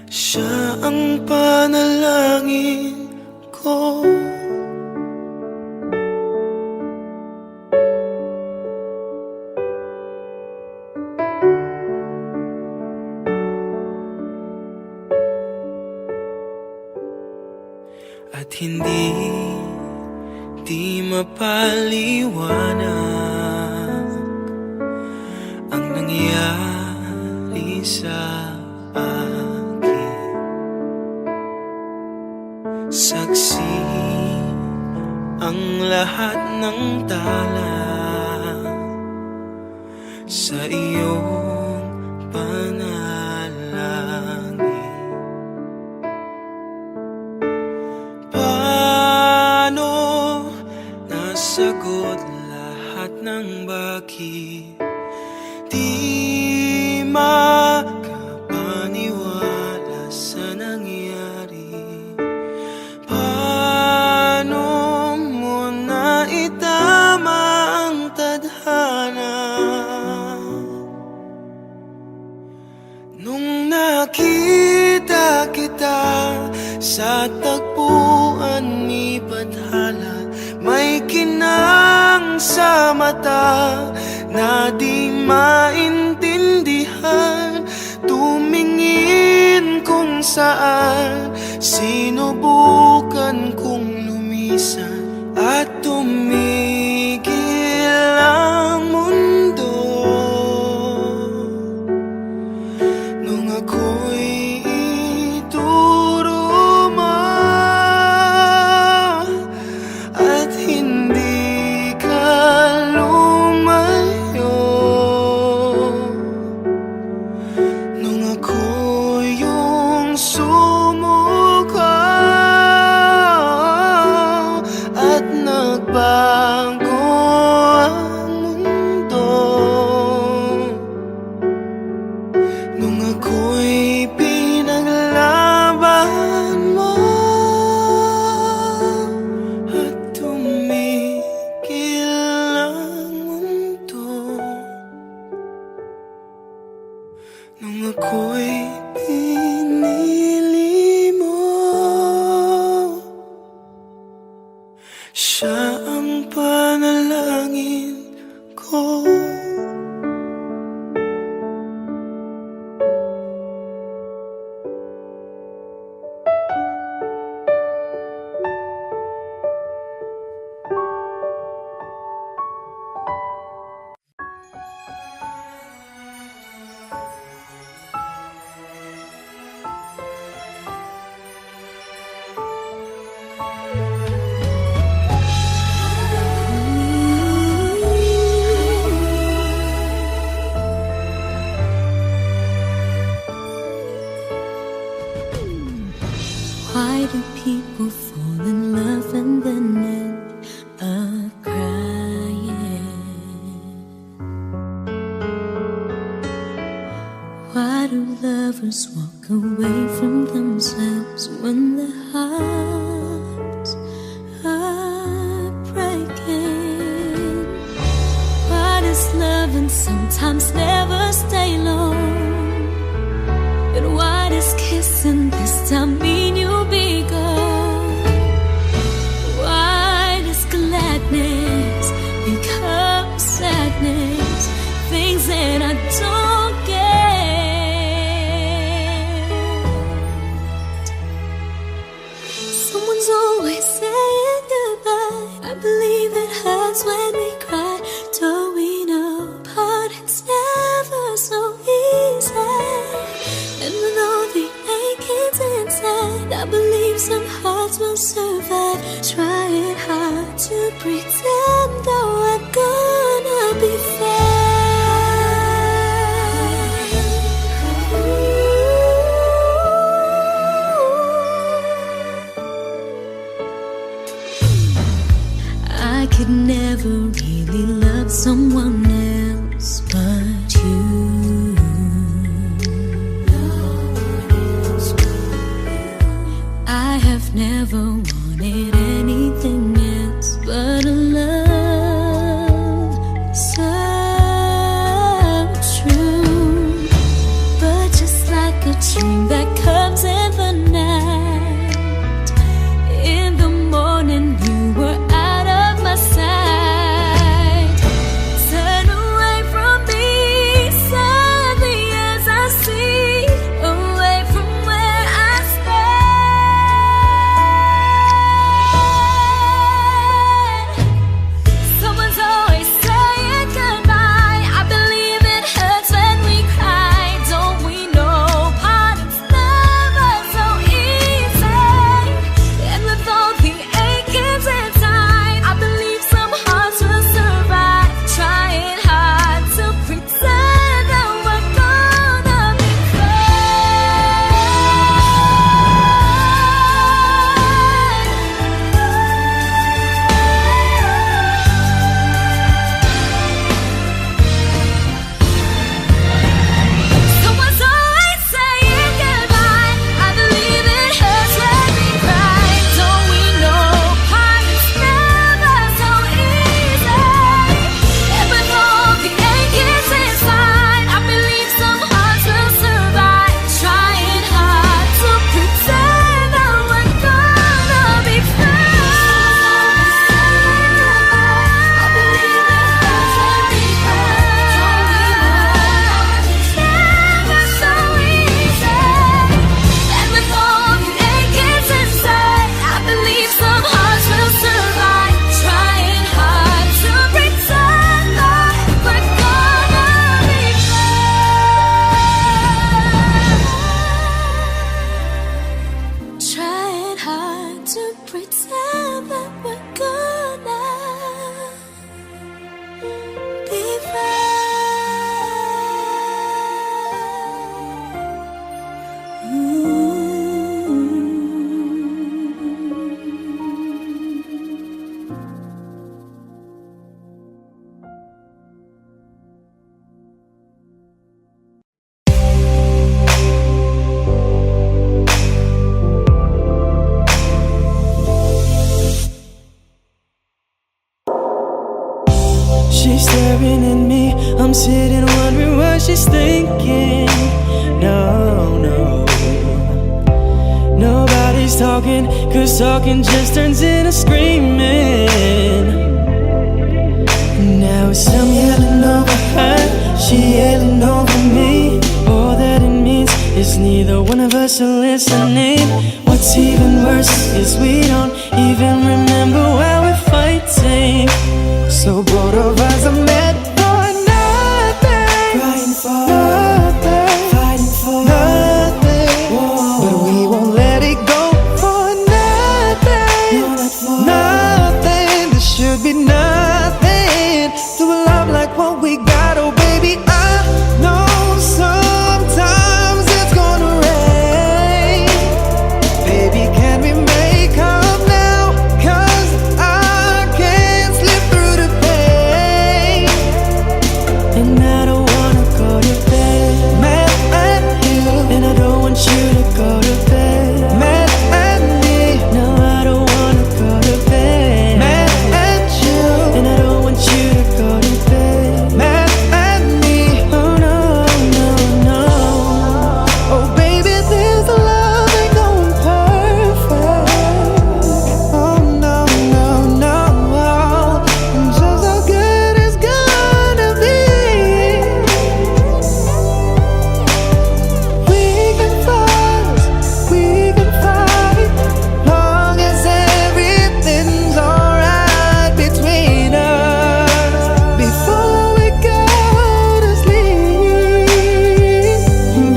siya ang panalangin ko. At hindi di mapaliwanag ang nangyari sa akin. Saksi ang lahat ng tala sa iyong panalangin. Paano sagot lahat ng bakit. Di makapaniwala sa nangyari. Paano mo na itama ang tadhana? Nung nakita kita sa tagpuan ni Bathala, may kinang sa mata na di maintindihan. Tumingin kung saan, sinubukan kong lumisan at tumigil ang mundo. Nung ako'y ituro mo at hindi ka lumayo. Nung ako yung sumuko at nagbago ang mundo. Nung ako'y pinaglaban mo at tumigil ang mundo. Nung ako'y pinili mo, siya ang panalangin ko. Why do people fall in love and then end up crying? Why do lovers walk away from themselves when their hearts are breaking? Why does loving sometimes never stay long? And why does kissing this time mean you'll be gone? Why does gladness become sadness? Things that I don't get. Someone's always saying goodbye. I believe it hurts when we cry. Don't we know apart it's never so easy? And with all the achings inside, I believe some hearts will survive. Trying hard to pretend though I'm gonna be fine. I could never really love someone else but you. I have never wanted anything else but a love so true. But just like a dream that comes in the night, in the morning you were out of my sight. Turn away from me, sadly as I see, away from where I stand. She's staring at me, I'm sitting wondering what she's thinking. No, no, nobody's talking, cause talking just turns into screaming. Now it's I'm yelling over her, she yelling over me. All that it means is neither one of us are listening. What's even worse is we don't even remember why we're fighting. So both of us are meant for nothing, Crying for nothing, fighting for nothing. Whoa. But we won't let it go for nothing, No, not for nothing. There should be nothing to a love like what we got. Oh baby, I know sometimes it's gonna rain. Baby, can we make up now? 'Cause I can't slip through the pain. And I don't wanna go to bed, Mad at you, and I don't want you to go to bed. mad at me, No, I don't wanna go to bed. mad at you, And I don't want you to go to bed. mad at me. Oh no, no, no. Oh baby, this love ain't going perfect. Oh no, no, no. Just how good it's gonna be. We can fuss, we can fight, long as everything's alright between us. Before we go to sleep,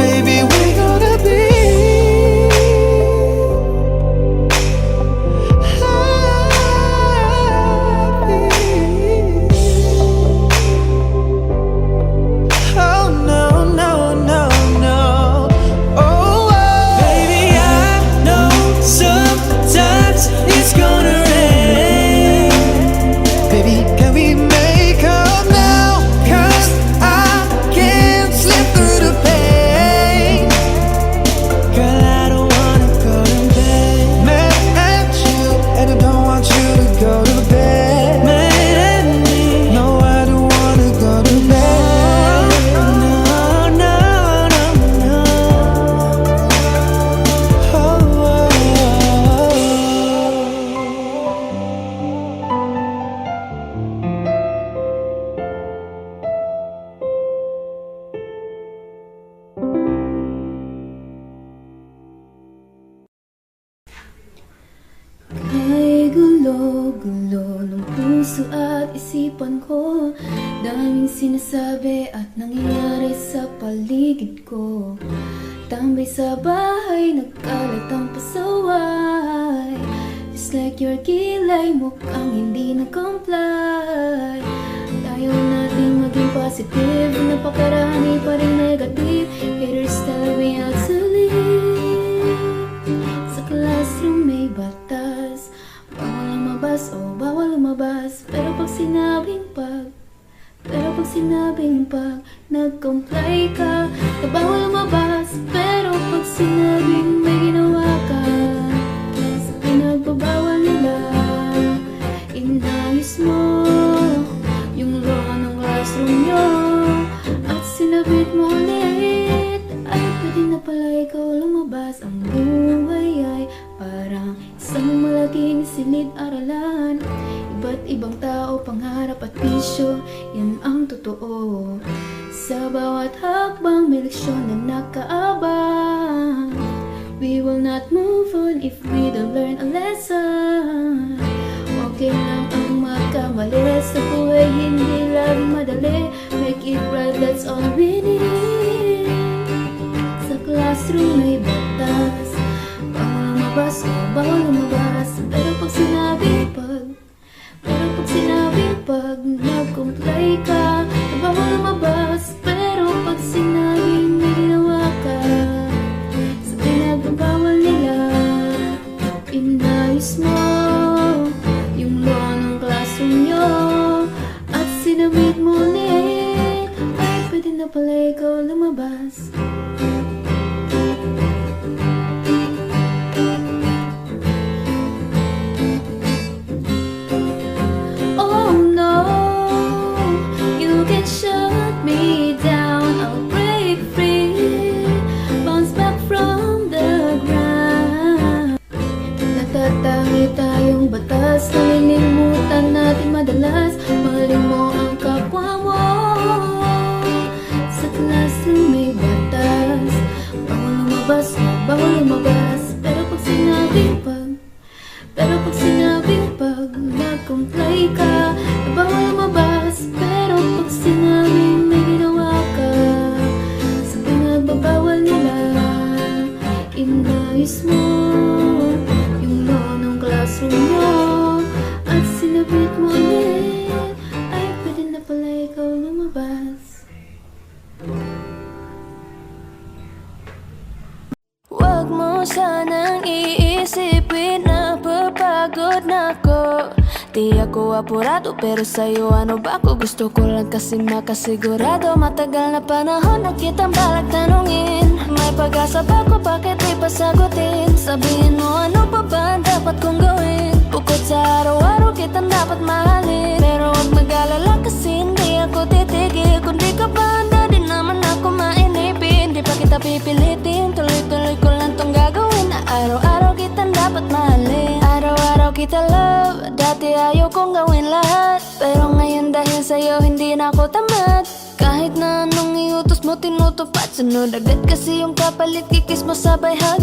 baby, we're gonna be happy. Oh no, no, no, no. Oh, Baby, I know sometimes it's gonna rain. baby, can we make up now? 'Cause I can't slip through the pain. Girl, I don't wanna go to bed. Mad at you, and I don't want you to go to bed. Mad at me. No, I don't wanna go to bed. No, no, no, no. Oh, Ay gulo-gulo ng puso at isipan ko. Daming sinasabi at nangyayari sa paligid ko. Tambay sa bahay, nagkalat ang pasaway. Just like your kilay, mukhang hindi na-comply. Ayaw natin maging positive, napakarami pa rin negative. Haters tell me how to live. Sa classroom may batas, bawal lumabas o bawal lumabas. Pero pag sinabing nag-comply ka, na bawal lumabas. Pero pag sinabing may ginawa ka, sa pinagbabawal nila, inayos mo yung law ng classroom nyo at sinabit mo ulit. Ay pwede na pala ikaw lumabas. Ang buhay ay parang isang malaking silid-aralan. Iba't ibang tao, pangarap at bisyo, yan ang totoo. Sa bawat hakbang may leksyon na nakaabang. We will not move on if we don't learn a lesson. Okay lang ang magkamali, sa buhay hindi lang madali. Make it right, that's all we need. Sa classroom may batas, bawal lumabas o bawal lumabas. Pero pag nag-comply ka, na bawal lumabas. Pero pag sinabing may ginawa ka, sa pinagbabawal nila, inayos mo yung law ng classroom nyo at sinabit mo ulit. Ay pwede na pala ikaw lumabas. Oh no, ka na bawal lumabas, pero pag sinabing may ginawa ka sa pinagbabawal nila, inayos mo yung law ng classroom mo at sinabit mo ulit, ay pwede na pala ikaw lumabas. Huwag mo sanang iisipin na papagod na ako. Di ako apurado pero sa'yo ano ba ako? Gusto ko lang kasi makasigurado. Matagal na panahon na kitang balak tanungin, may pag-asa ba ko, bakit di pa sagutin? Sabihin mo ano pa ba ang dapat kong gawin? Bukod sa araw-araw kitang dapat mahalin, pero huwag mag-alala kasi hindi ako titigil. Kung di ka ba handa, di naman ako mainipin. Di pa kita pipilitin, tuloy-tuloy ko lang tong gagawin. Na araw-araw kitang dapat mahalin, araw-araw kita love. Dati ayaw kong gawin lahat, pero ngayon dahil sa'yo hindi na ako tamad. Kahit na anong iutos mo tinutupad, sunod agad kasi yung kapalit, kikis mo sabay hug.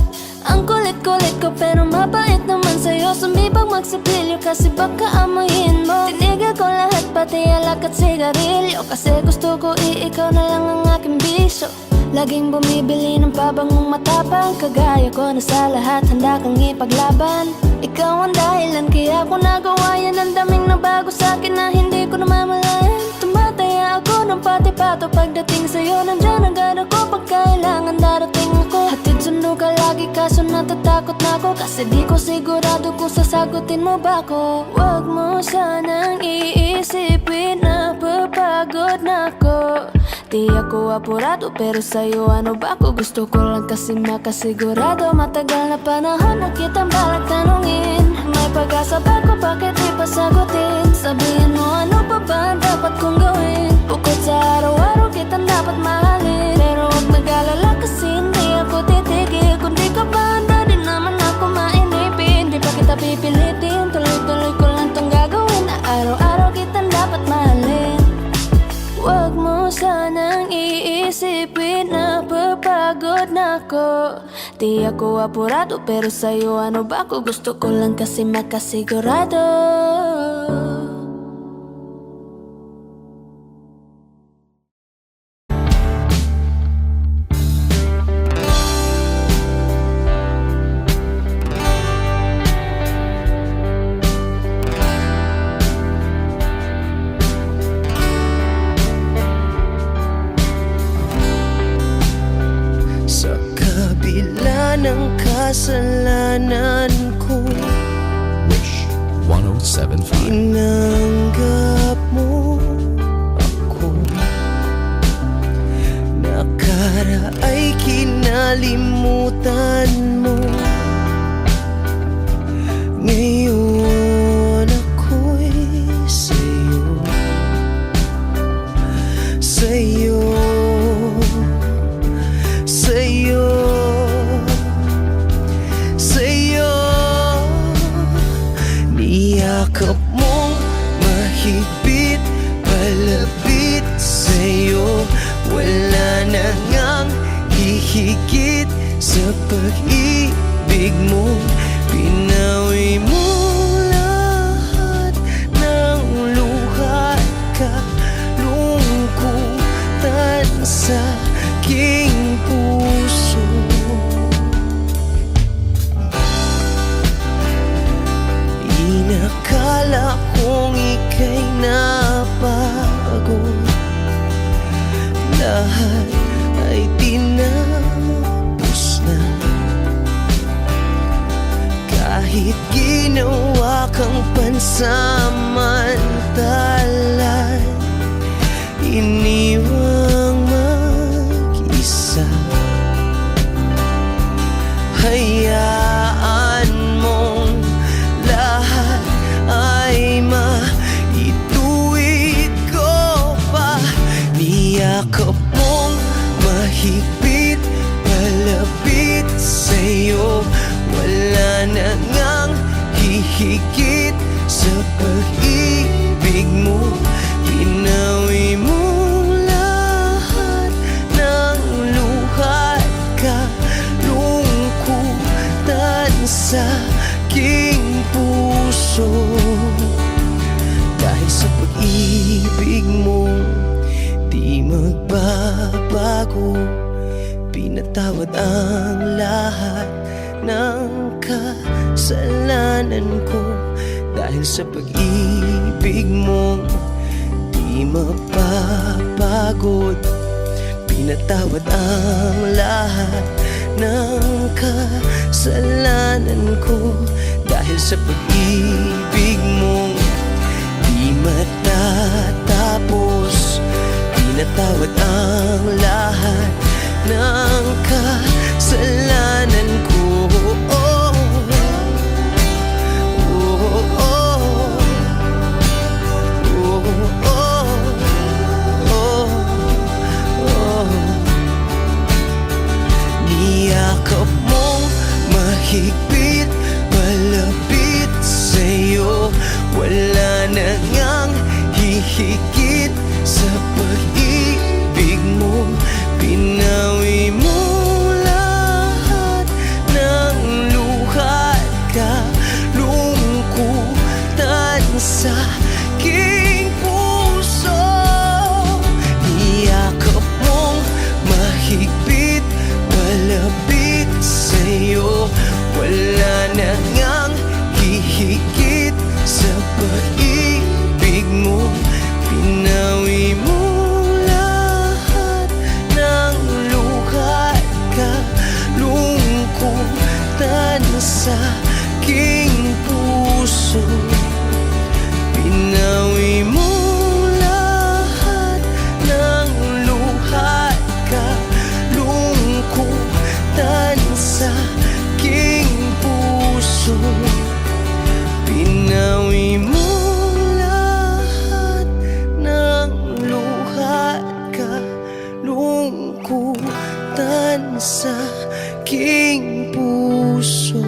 Ang kulit-kulit ko pero mabait naman sa'yo, sumibag magsipilyo kasi baka amoyin mo. Tinigil ko lahat pati alak at sigarilyo, kasi gusto ko ikaw na lang ang aking bisyo. Laging bumibili ng pabangong matapang, kagaya ko na sa lahat handa kang ipaglaban. Ikaw ang dahilan kaya ako nagawa yan. Ang daming nabago sa'kin na hindi ko namamalayan. Tumataya ako ng pati-pato pagdating sa'yo, nandiyan agad ako pag kailangan darating ako. Hatid sundo ka lagi kaso natatakot na ako, kasi di ko sigurado kung sasagutin mo ba ako. Huwag mo sanang iisipin na papagod na ako. Di ako apurado pero sa'yo ano ba ako? Gusto ko lang kasi makasigurado. Matagal na panahon na kitang balak tanungin, may pag-asa ba ko, bakit di pa sagutin? Sabihin mo ano pa ba ang dapat kong gawin? Bukod sa araw-araw kitang dapat mahalin, pero huwag mag-alala kasi hindi ako titigil. Kung di ka ba handa, di naman ako mainipin. Di pa kita pipilitin, tuloy-tuloy ko lang tong gagawin. Na araw-araw kitang dapat mahalin. Huwag mo sanang iisipin na papagod na ako. Di ako apurado pero sa'yo ano ba ako? Gusto ko lang kasi makasigurado. Sa kabila ng kasalanan ko, Wish 1075. tinanggap mo ako. Nakaraay kinalimutan mo. Ngayon ako'y sa'yo, sa'yo, sa'yo, sa'yo. Niyakap mong mahigpit, palapit sa'yo. Wala na ngang hihigit sa pag-ibig mo. Pinawi mo lahat ng luha at kalungkutan sa aking puso. Inakala kong ika'y napagod, lahat ay tinapos na. Kahit ginawa kang pansamantalan, iniwang mag-isa. Hayaan mong lahat ay maituwid ko pa. Niyakap mong mahigpit, palapit sa'yo. Wala na ngang hihigit sa pag-ibig mo. Pinawi mo lahat ng luha at kalungkutan sa aking puso. sa pag-ibig mo di magbabago. Pinatawad ang lahat ng kasalanan ko. Dahil sa pag-ibig mo di mapapagod. Pinatawad ang lahat ng kasalanan ko. Dahil sa pag-ibig mo di matatapos. Pinatawad ang lahat ng kasalanan ko. Oh, oh, oh, oh, oh, oh. Niyakap mong mahigpit, malapit sa'yo. Wala na ngang hihigit sa pag-ibig mo. Pinawi mo lahat ng luha at kalungkutan sa aking puso. Niyakap mong mahigpit, malapit sa'yo. Wala na ngang hihigit sa pag-ibig mo. Pinawi mo lahat ng luha at kalungkutan sa aking puso. Pinawi mo lahat ng luha at kalungkutan sa aking puso. Pinawi mo lahat ng luha at kalungkutan sa aking puso.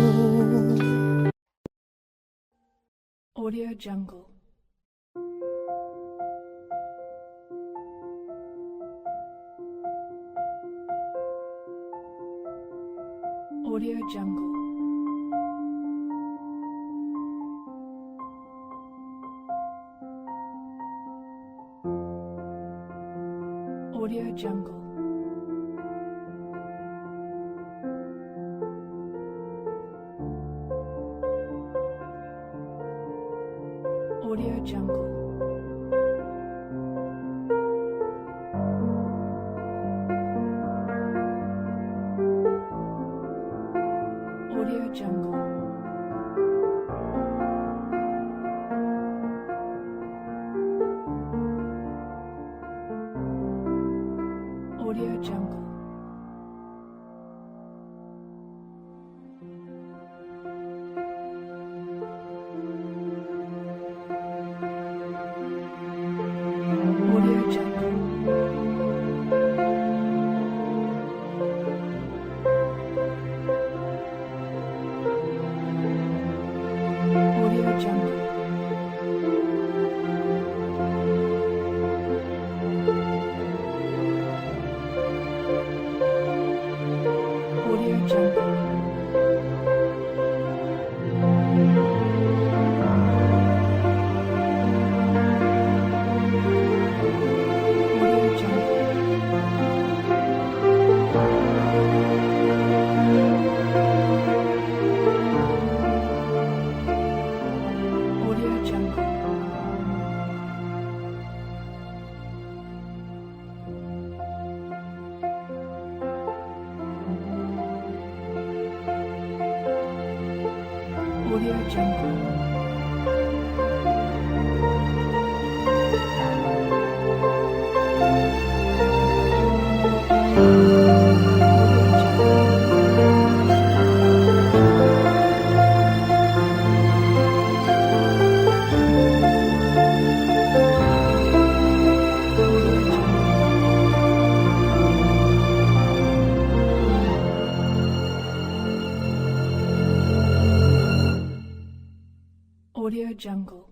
Audio Jungle. Audio Jungle. Audio Jungle. Audio Jungle. Audio Jungle. Audio Jungle. Audio Jungle. Audio Jungle. Audio Jungle. Audio Jungle. Audio Jungle. Audio Jungle. Audio Jungle.